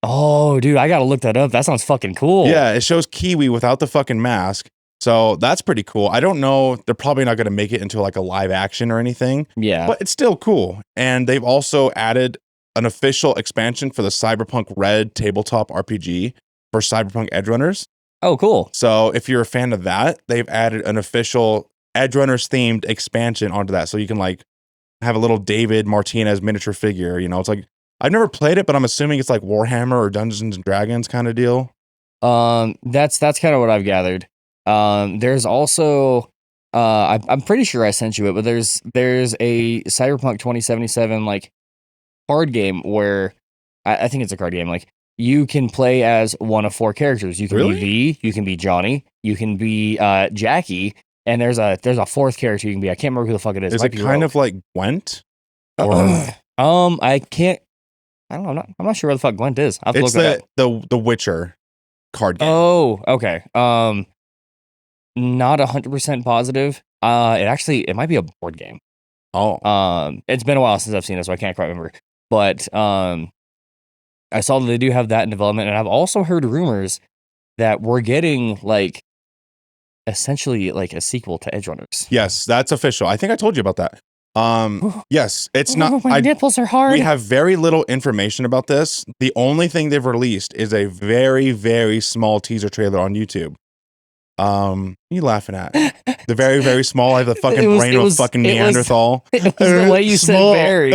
Oh, dude, I gotta look that up. That sounds fucking cool. Yeah, it shows Kiwi without the fucking mask. So that's pretty cool. I don't know. They're probably not going to make it into like a live action or anything. Yeah. But it's still cool. And they've also added an official expansion for the Cyberpunk Red tabletop RPG for Cyberpunk Edgerunners. Oh, cool. So if you're a fan of that, they've added an official Edgerunners themed expansion onto that. So you can like have a little David Martinez miniature figure. You know, it's like, I've never played it, but I'm assuming it's like Warhammer or Dungeons and Dragons kind of deal. That's kind of what I've gathered. There's also, I'm pretty sure I sent you it, but there's a Cyberpunk 2077 like card game where I think it's a card game. Like you can play as one of 4 characters. You can be V, you can be Johnny, you can be Jackie, and there's a 4th character you can be. I can't remember who the fuck it is. Is it kind of like Gwent? Or I can't. I don't know. I'm not sure where the fuck Gwent is. I'll have to It's look it up. the Witcher card game. Oh, okay. Not 100% positive. It might be a board game. Oh. It's been a while since I've seen it, so I can't quite remember. But I saw that they do have that in development, and I've also heard rumors that we're getting like essentially like a sequel to Edgerunners. Yes, that's official. I think I told you about that. Yes, it's not. My nipples are hard. We have very little information about this. The only thing they've released is a very, very small teaser trailer on YouTube. What are you laughing at? The very, very small. I have the fucking brain of a fucking Neanderthal. It was the way you said very.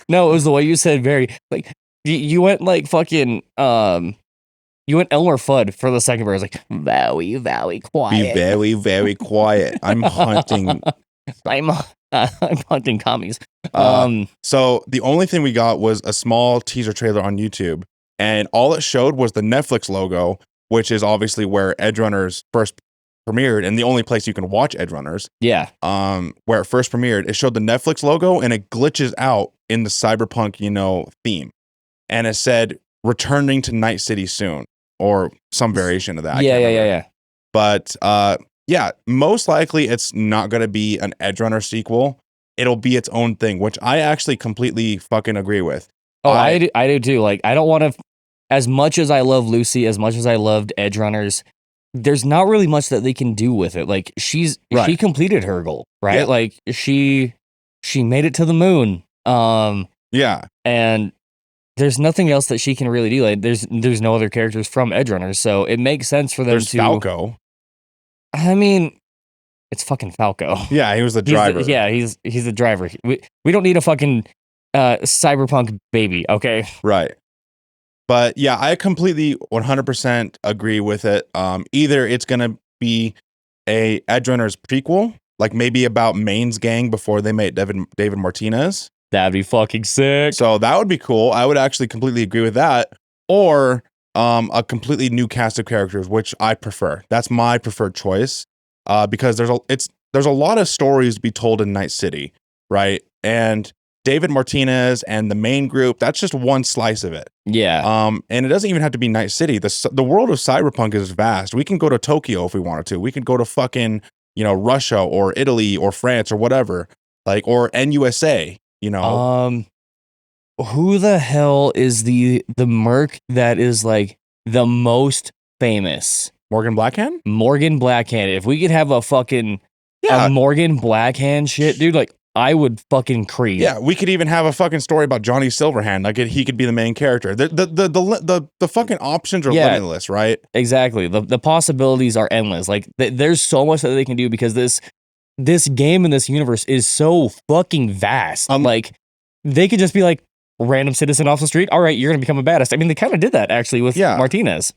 No, it was the way you said very. Like you went like fucking you went Elmer Fudd for the second verse. Like very, very quiet. Be very, very quiet. I'm hunting. I'm hunting commies. So the only thing we got was a small teaser trailer on YouTube, and all it showed was the Netflix logo, which is obviously where Edgerunners first premiered, and the only place you can watch Edgerunners. Yeah. Where it first premiered, it showed the Netflix logo, and it glitches out in the Cyberpunk, theme, and it said "returning to Night City soon" or some variation of that. Yeah. But yeah, most likely it's not going to be an Edgerunner sequel. It'll be its own thing, which I actually completely fucking agree with. Oh, I do too. Like, I don't want to, as much as I love Lucy, as much as I loved Edgerunners, there's not really much that they can do with it. Like, she completed her goal, right? Yeah. Like, she made it to the moon. Yeah. And there's nothing else that she can really do. Like, there's no other characters from Edgerunners, so it makes sense for them There's to. Falco. I mean, it's fucking Falco. Yeah, he was the driver. He's the driver. We don't need a fucking cyberpunk baby, okay? Right. But yeah, I completely 100% agree with it. Either it's going to be a Edgerunners prequel, like maybe about Maine's gang before they met David Martinez. That'd be fucking sick. So that would be cool. I would actually completely agree with that. Or a completely new cast of characters, which I prefer. That's my preferred choice. Because there's a lot of stories to be told in Night City, right? And David Martinez and the main group, that's just one slice of it. Yeah. And it doesn't even have to be Night City. The world of Cyberpunk is vast. We can go to Tokyo if we wanted to. We can go to fucking, Russia or Italy or France or whatever. Like, or NUSA, Who the hell is the merc that is like the most famous? Morgan Blackhand? Morgan Blackhand. If we could have a fucking Yeah. a Morgan Blackhand shit, dude, like I would fucking creep. Yeah, we could even have a fucking story about Johnny Silverhand. Like he could be the main character. The fucking options are limitless, right? Exactly. The possibilities are endless. Like there's so much that they can do because this game in this universe is so fucking vast. Like they could just be like random citizen off the street. All right, you're gonna become a badass. I mean, they kind of did that actually with Martinez.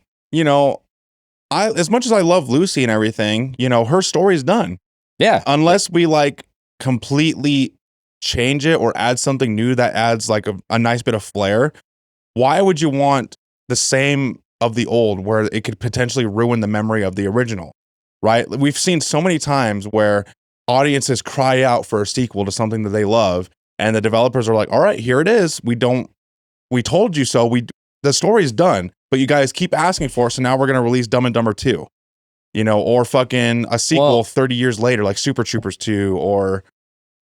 As much as I love Lucy and everything, her story's done. Yeah. Unless we like completely change it or add something new that adds like a nice bit of flair. Why would you want the same of the old where it could potentially ruin the memory of the original, right? We've seen so many times where audiences cry out for a sequel to something that they love and the developers are like, all right, here it is. We told you so. The story's done, but you guys keep asking for it. So now we're going to release Dumb and Dumber 2, or fucking a sequel 30 years later, like Super Troopers 2, or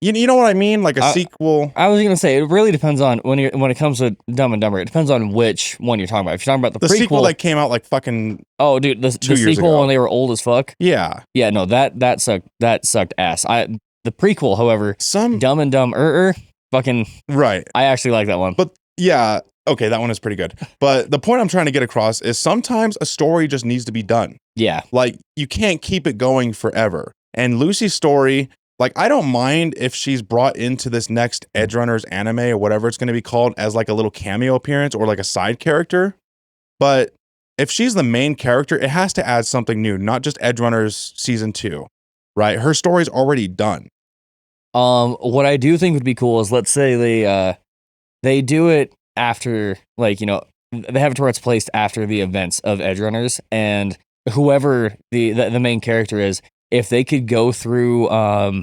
you know what I mean? Like a sequel. I was going to say, it really depends on when it comes to Dumb and Dumber, it depends on which one you're talking about. If you're talking about the prequel, sequel that came out like fucking the sequel when they were old as fuck. Yeah. Yeah, no, that sucked ass. The prequel, however, Dumb and Dumber, fucking right. I actually like that one. But yeah, okay, that one is pretty good. But the point I'm trying to get across is sometimes a story just needs to be done. Yeah. Like you can't keep it going forever. And Lucy's story, like I don't mind if she's brought into this next Edge Runners anime or whatever it's going to be called as like a little cameo appearance or like a side character. But if she's the main character, it has to add something new, not just Edge Runners season 2, right? Her story's already done. What I do think would be cool is let's say they do it after, like, they have it to where it's placed after the events of Edge Runners, and whoever the main character is, if they could go through I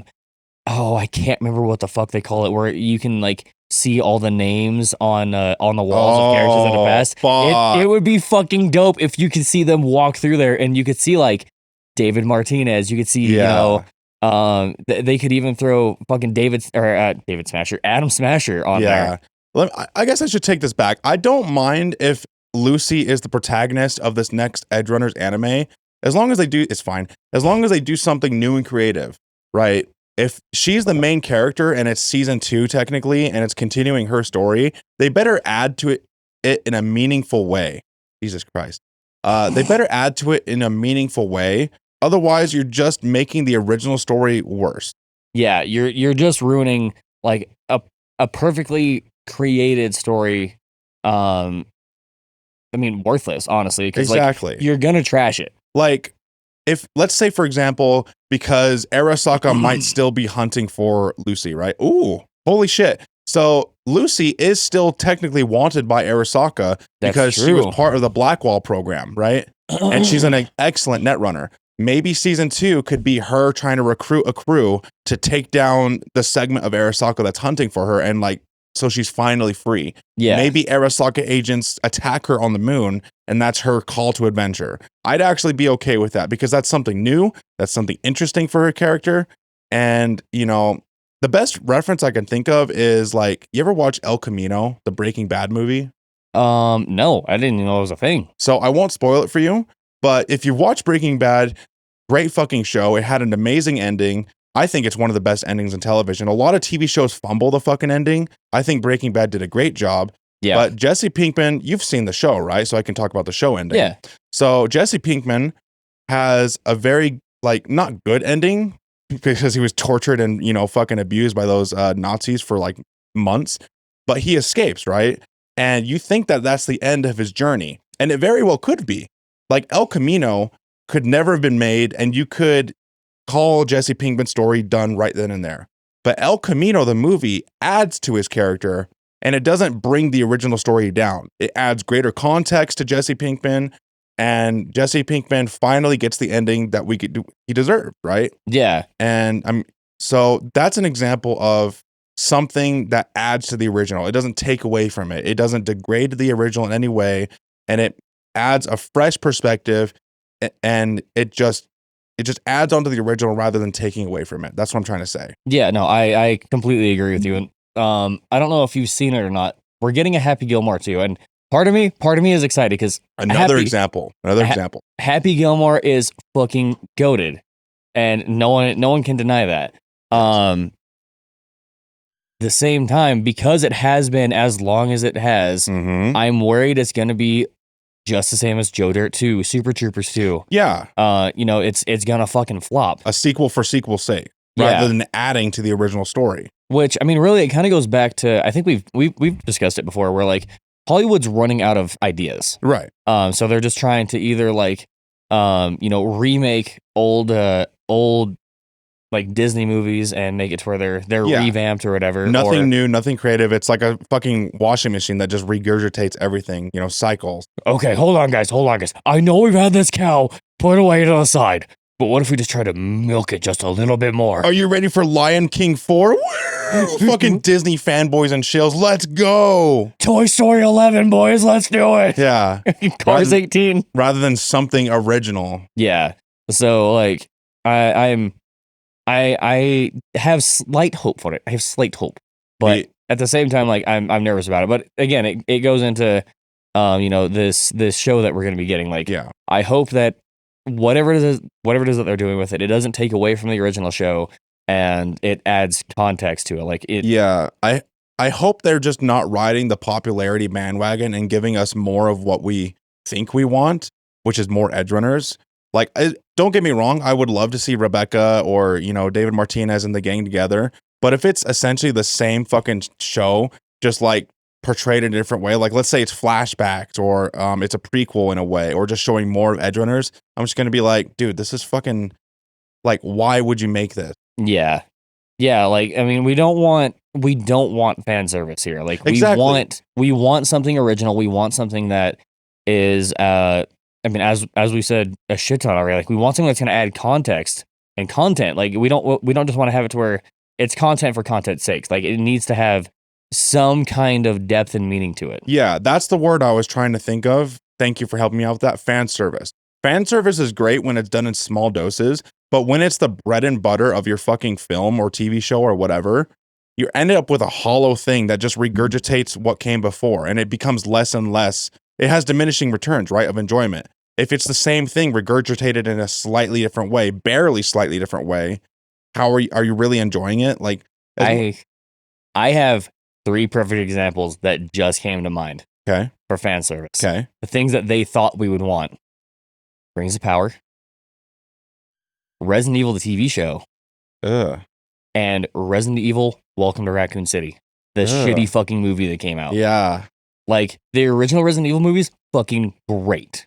can't remember what the fuck they call it, where you can like see all the names on the walls of characters in the past. It would be fucking dope if you could see them walk through there and you could see like David Martinez, you could see they could even throw fucking Adam Smasher on there. I guess I should take this back. I don't mind if Lucy is the protagonist of this next Edge Runners anime. As long as they do, it's fine. As long as they do something new and creative, right? If she's the main character and it's season 2 technically, and it's continuing her story, they better add to it in a meaningful way. Jesus Christ. They better add to it in a meaningful way. Otherwise, you're just making the original story worse. Yeah, you're just ruining like a perfectly created story. Worthless, honestly. Exactly. Like, you're gonna trash it. Like, if let's say, for example, because Arasaka might still be hunting for Lucy, right? Ooh, holy shit. So Lucy is still technically wanted by Arasaka because she was part of the Blackwall program, right? And she's an excellent netrunner. Maybe season 2 could be her trying to recruit a crew to take down the segment of Arasaka that's hunting for her, and like, so she's finally free. Yeah. Maybe Arasaka agents attack her on the moon, and that's her call to adventure. I'd actually be okay with that because that's something new. That's something interesting for her character. And, the best reference I can think of is like, you ever watch El Camino, the Breaking Bad movie? No, I didn't even know it was a thing. So I won't spoil it for you, but if you watch Breaking Bad, great fucking show. It had an amazing ending. I think it's one of the best endings in television. A lot of TV shows fumble the fucking ending. I think Breaking Bad did a great job. Yeah. But Jesse Pinkman, you've seen the show, right? So I can talk about the show ending. Yeah. So Jesse Pinkman has a very, like, not good ending because he was tortured and, fucking abused by those Nazis for like months. But he escapes, right? And you think that that's the end of his journey. And it very well could be. Like, El Camino could never have been made, and you could call Jesse Pinkman's story done right then and there. But El Camino, the movie, adds to his character, and it doesn't bring the original story down. It adds greater context to Jesse Pinkman, and Jesse Pinkman finally gets the ending that he deserved, right? Yeah. And so that's an example of something that adds to the original. It doesn't take away from it. It doesn't degrade the original in any way, and it adds a fresh perspective, and it just adds onto the original rather than taking away from it. That's what I'm trying to say. Yeah, no, I completely agree with you. And I don't know if you've seen it or not. We're getting a Happy Gilmore too, and part of me is excited because another example. Happy Gilmore is fucking goated, and no one can deny that. The same time, because it has been as long as it has, I'm worried it's going to be just the same as Joe Dirt 2, Super Troopers 2. Yeah. It's going to fucking flop. A sequel for sequel's sake, rather than adding to the original story. Which, I mean, really, it kind of goes back to, I think we've discussed it before, where like Hollywood's running out of ideas. Right. So they're just trying to either like, remake old like Disney movies and make it to where they're revamped or whatever. Nothing new, nothing creative. It's like a fucking washing machine that just regurgitates everything, cycles. Okay, hold on, guys. I know we've had this cow put away to the side, but what if we just try to milk it just a little bit more? Are you ready for Lion King 4? Fucking Disney fanboys and shills, let's go. Toy Story 11, boys, let's do it. Yeah. Cars 18. Rather than something original. Yeah. So, like, I have slight hope for it. I have slight hope, but at the same time, like I'm nervous about it. But again, it goes into, this show that we're going to be getting. Like, I hope that whatever it is that they're doing with it, it doesn't take away from the original show, and it adds context to it. Like it. Yeah, I hope they're just not riding the popularity bandwagon and giving us more of what we think we want, which is more edge runners. Like, don't get me wrong, I would love to see Rebecca or, David Martinez and the gang together. But if it's essentially the same fucking show, just like portrayed in a different way, like let's say it's flashbacks or it's a prequel in a way, or just showing more of edge runners, I'm just going to be like, dude, this is fucking, like, why would you make this? Yeah. Yeah. Like, I mean, we don't want fan service here. Like, we want something original. We want something that is, I mean, as we said a shit ton already, like we want something that's going to add context and content. Like we don't just want to have it to where it's content for content's sake. Like it needs to have some kind of depth and meaning to it. Yeah, that's the word I was trying to think of. Thank you for helping me out with that. Fan service. Fan service is great when it's done in small doses, but when it's the bread and butter of your fucking film or TV show or whatever, you end up with a hollow thing that just regurgitates what came before, and it becomes less and less. It has diminishing returns, right, of enjoyment. If it's the same thing regurgitated in a slightly different way, barely slightly different way, how are you really enjoying it? Like, I have 3 perfect examples that just came to mind. Okay. For fan service. Okay. The things that they thought we would want. Rings of Power, Resident Evil the TV show, and Resident Evil Welcome to Raccoon City. The shitty fucking movie that came out. Yeah. Like, the original Resident Evil movies, fucking great.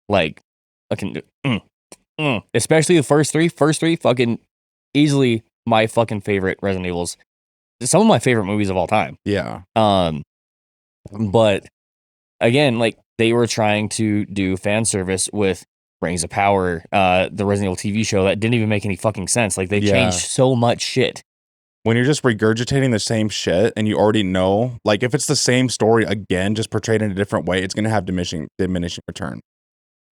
Like, fucking, especially the first three, fucking easily my fucking favorite Resident Evils. Some of my favorite movies of all time. Yeah. But again, like they were trying to do fan service with Rings of Power, the Resident Evil TV show that didn't even make any fucking sense. Like they changed so much shit. When you're just regurgitating the same shit and you already know, like if it's the same story again, just portrayed in a different way, it's going to have diminishing return.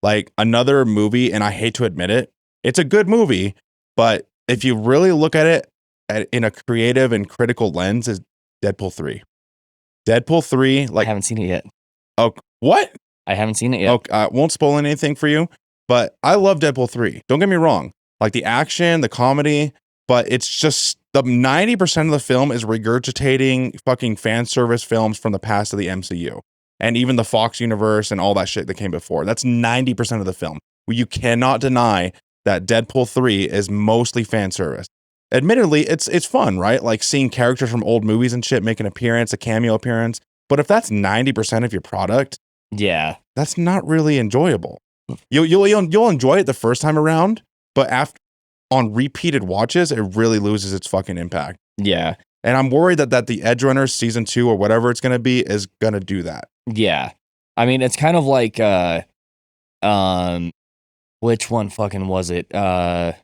Like another movie, and I hate to admit it, it's a good movie, but if you really look at it in a creative and critical lens, is Deadpool 3. Deadpool 3, like... I haven't seen it yet. Oh, what? I haven't seen it yet. Okay, I won't spoil anything for you, but I love Deadpool 3. Don't get me wrong. Like the action, the comedy, but it's just the 90% of the film is regurgitating fucking fan service films from the past of the MCU. And even the Fox universe and all that shit that came before. That's 90% of the film. You cannot deny that Deadpool 3 is mostly fan service. Admittedly, it's fun, right? Like seeing characters from old movies and shit make an appearance, a cameo appearance. But if that's 90% of your product, yeah, that's not really enjoyable. You'll enjoy it the first time around, but on repeated watches, it really loses its fucking impact. Yeah. And I'm worried that the Edge Runners season 2 or whatever it's going to be is going to do that. Yeah. I mean, it's kind of like, which one fucking was it? I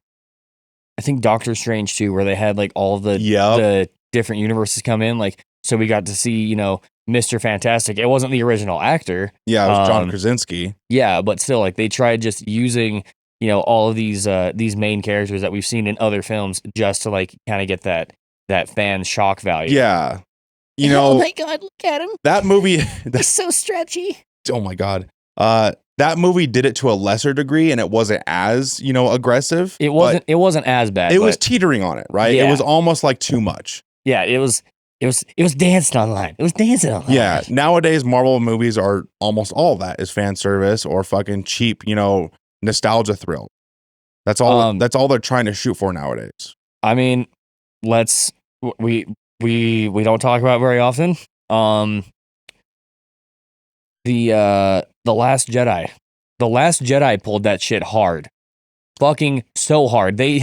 think Doctor Strange 2, where they had like all the different universes come in. Like, so we got to see, Mr. Fantastic. It wasn't the original actor. Yeah, it was John Krasinski. Yeah, but still, like, they tried just using, all of these main characters that we've seen in other films just to like kind of get that fan shock value. Yeah. Oh my God, look at him. That movie. He's so stretchy. Oh my God. That movie did it to a lesser degree and it wasn't as, aggressive. It wasn't as bad. It was teetering on it, right? Yeah. It was almost like too much. Yeah, it was danced online. It was dancing online. Yeah. Nowadays, Marvel movies are almost all that is fan service or fucking cheap, nostalgia thrill. That's all they're trying to shoot for nowadays. I mean, we don't talk about it very often. The Last Jedi. The Last Jedi pulled that shit hard. Fucking so hard. They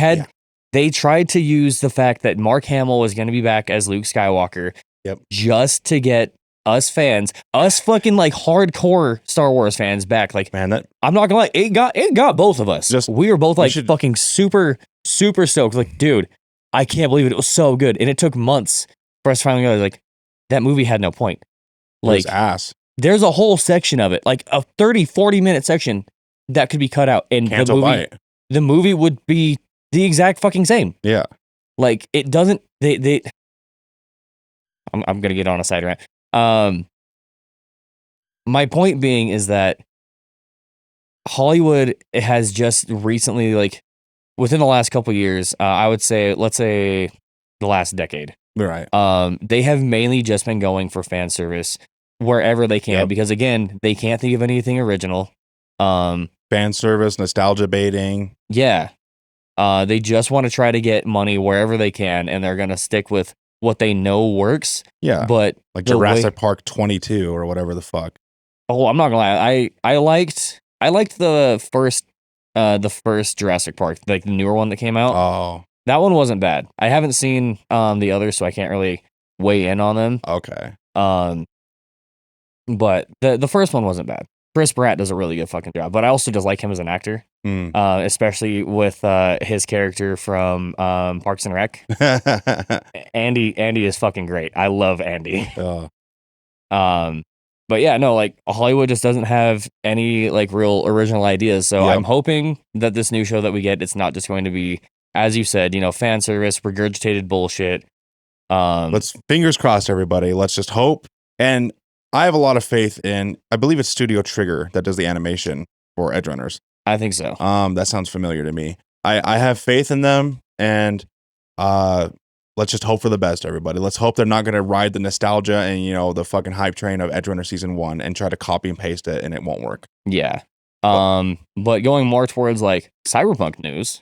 tried to use the fact that Mark Hamill was going to be back as Luke Skywalker. Yep. Just to get us fucking like hardcore Star Wars fans back. Like, man, I'm not gonna lie, it got both of us. We were both like fucking super, super stoked. Like, dude, I can't believe it. It was so good. And it took months for us to finally realize, like, that movie had no point. Like, it was ass. There's a whole section of it, like a 30-40 minute section that could be cut out. And the movie would be the exact fucking same. Yeah. Like, it doesn't, I'm going to get on a side rant. My point being is that Hollywood has just recently, like, within the last couple of years, I would say, let's say the last decade. Right. They have mainly just been going for fan service wherever they can, because again, they can't think of anything original. Fan service, nostalgia baiting. Yeah. They just want to try to get money wherever they can, and they're going to stick with what they know works. Yeah. But like Jurassic Park 22 or whatever the fuck. Oh, I'm not gonna lie. I liked the first Jurassic Park, like the newer one that came out. Oh. That one wasn't bad. I haven't seen the others, so I can't really weigh in on them. Okay. But the first one wasn't bad. Chris Pratt does a really good fucking job, but I also just like him as an actor, especially with his character from Parks and Rec. Andy is fucking great. I love Andy. But yeah, no, like Hollywood just doesn't have any like real original ideas. So I'm hoping that this new show that we get, it's not just going to be, as you said, fan service, regurgitated bullshit. Let's fingers crossed, everybody. Let's just hope. And I have a lot of faith in, I believe it's Studio Trigger that does the animation for Edge Runners. I think so. That sounds familiar to me. I have faith in them, and let's just hope for the best, everybody. Let's hope they're not going to ride the nostalgia and, the fucking hype train of Edge Runner Season 1 and try to copy and paste it, and it won't work. Yeah. But going more towards, like, Cyberpunk news,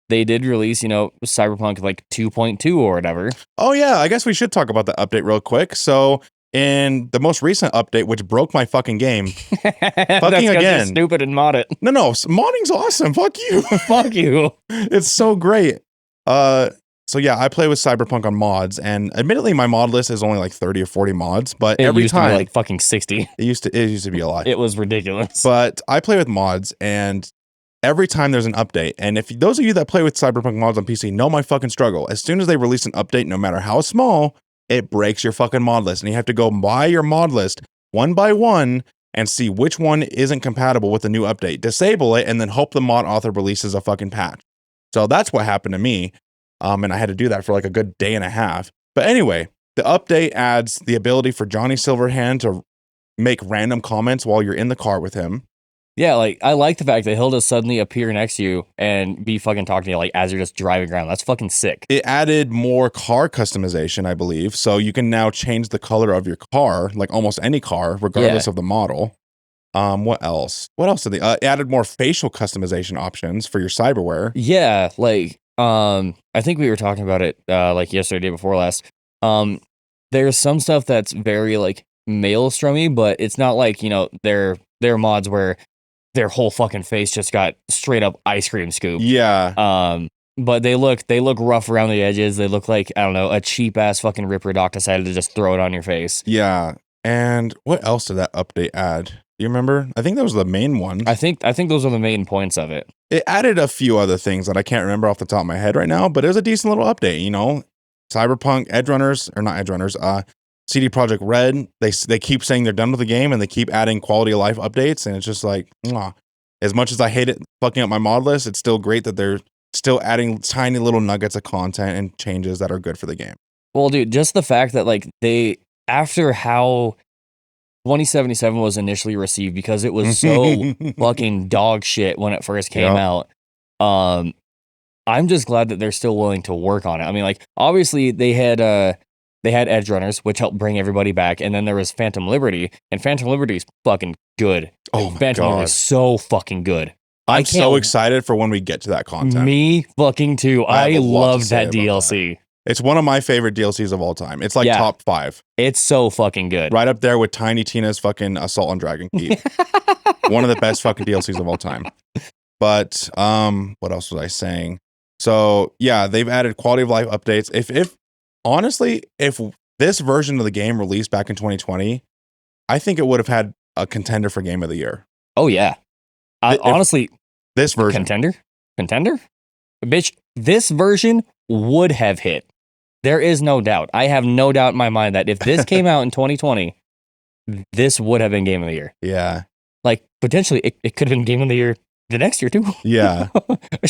they did release, Cyberpunk, like, 2.2 or whatever. Oh, yeah. I guess we should talk about the update real quick. So, in the most recent update, which broke my fucking game, fucking again. Stupid and mod it. No, modding's awesome. Fuck you. Fuck you. It's so great. So yeah, I play with Cyberpunk on mods, and admittedly, my mod list is only like 30 or 40 mods. But every time, to be like fucking 60. It used to be a lot. It was ridiculous. But I play with mods, and every time there's an update, and if those of you that play with Cyberpunk mods on PC know my fucking struggle, as soon as they release an update, no matter how small, it breaks your fucking mod list, and you have to go by your mod list one by one and see which one isn't compatible with the new update, disable it, and then hope the mod author releases a fucking patch. So that's what happened to me. And I had to do that for like a good day and a half. But anyway, the update adds the ability for Johnny Silverhand to make random comments while you're in the car with him. Yeah, like, I like the fact that he'll just suddenly appear next to you and be fucking talking to you, like, as you're just driving around. That's fucking sick. It added more car customization, I believe. So you can now change the color of your car, like almost any car, regardless of the model. What else? What else did they added more facial customization options for your cyberware? Yeah, like, I think we were talking about it, like yesterday, day before last. There's some stuff that's very like maelstromy, but it's not like, they're mods where their whole fucking face just got straight up ice cream scoop. Yeah. But they look rough around the edges. They look like, I don't know, a cheap ass fucking Ripper Doc decided to just throw it on your face. Yeah. And what else did that update add? Do you remember? I think that was the main one. I think those are the main points of it. It added a few other things that I can't remember off the top of my head right now, but it was a decent little update, you know. Cyberpunk, CD Projekt Red, they keep saying they're done with the game and they keep adding quality of life updates, and it's just like, as much as I hate it fucking up my mod list, it's still great that they're still adding tiny little nuggets of content and changes that are good for the game. Well, dude, just the fact that like after how 2077 was initially received, because it was so fucking dog shit when it first came out. I'm just glad that they're still willing to work on it. I mean, like, obviously they had Edge Runners, which helped bring everybody back, and then there was Phantom Liberty, and Phantom Liberty is fucking good. Oh my Phantom Liberty is so fucking good. I'm so excited for when we get to that content. Me fucking too. I love that DLC. It's one of my favorite DLCs of all time. It's like top 5. It's so fucking good. Right up there with Tiny Tina's fucking Assault on Dragon Keep. One of the best fucking DLCs of all time. But what else was I saying? So yeah, they've added quality of life updates. If honestly, if this version of the game released back in 2020, I think it would have had a contender for Game of the Year. Oh yeah. Honestly, this version. Contender? Bitch, this version would have hit. There is no doubt. I have no doubt in my mind that if this came out in 2020, this would have been Game of the Year. Yeah. Like, potentially, it could have been Game of the Year the next year, too. Yeah.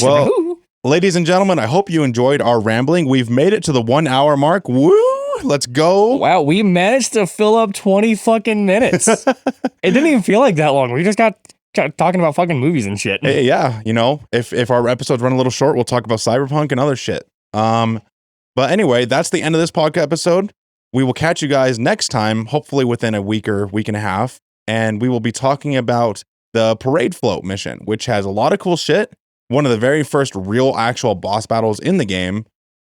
Well, ladies and gentlemen, I hope you enjoyed our rambling. We've made it to the 1 hour mark. Woo! Let's go. Wow, we managed to fill up 20 fucking minutes. It didn't even feel like that long. We just got talking about fucking movies and shit. Hey, yeah, you know, if our episodes run a little short, we'll talk about Cyberpunk and other shit. But anyway, that's the end of this podcast episode. We will catch you guys next time, hopefully within a week or week and a half, and we will be talking about the Parade Float mission, which has a lot of cool shit. One of the very first real actual boss battles in the game,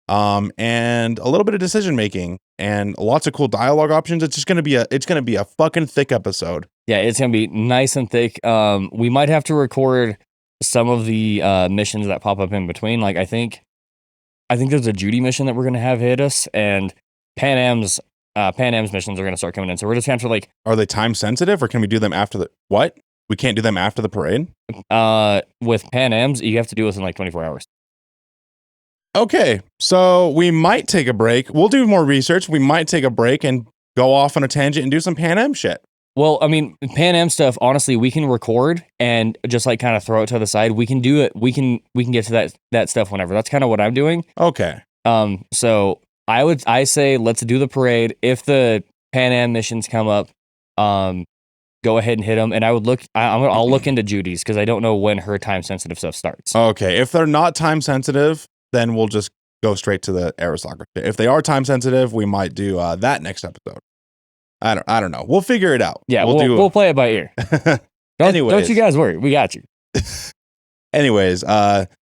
and a little bit of decision making and lots of cool dialogue options. It's just gonna be a fucking thick episode. Yeah, it's gonna be nice and thick. We might have to record some of the missions that pop up in between. Like I think there's a Judy mission that we're gonna have hit us, and Pan Am's missions are gonna start coming in. So we're just gonna have to like. Are they time sensitive, or can we do them after the what? We can't do them after the parade? With Pan Am's, you have to do it within like 24 hours. Okay, so we might take a break. We'll do more research. We might take a break and go off on a tangent and do some Pan Am shit. Well, I mean, Pan Am stuff, honestly, we can record and just like kind of throw it to the side. We can do it. We can get to that stuff whenever. That's kind of what I'm doing. Okay. So I say let's do the parade. If the Pan Am missions come up, go ahead and hit them. And I'll look into Judy's because I don't know when her time sensitive stuff starts. Okay. If they're not time sensitive, then we'll just go straight to the Aerosoccer. If they are time sensitive, we might do that next episode. I don't know. We'll figure it out. Yeah, we'll play it by ear. Don't you guys worry. We got you. Anyways,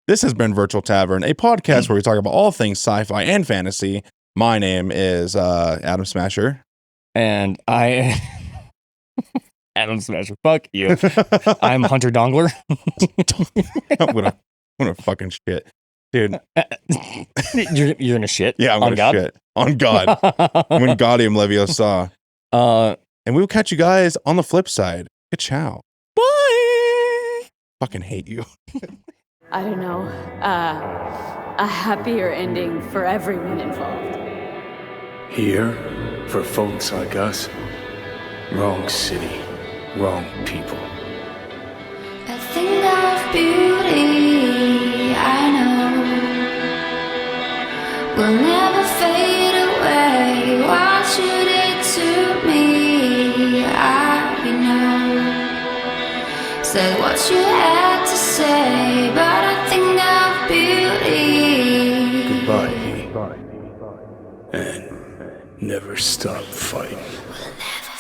this has been Virtual Tavern, a podcast where we talk about all things sci-fi and fantasy. My name is Adam Smasher. And I... Adam Smasher. Fuck you. I'm Hunter Dongler. I'm gonna fucking shit. Dude. You're gonna shit? Yeah, I'm gonna shit. On God. Wingardium Leviosa. And we will catch you guys on the flip side. Good ciao. Bye. Fucking hate you. I don't know. A happier ending for everyone involved. Here, for folks like us, wrong city, wrong people. A thing of beauty, I know, will never fade away. Why should it suit me? I know. Said what you had to say, but a thing of beauty. Goodbye, and never stop fighting. Will never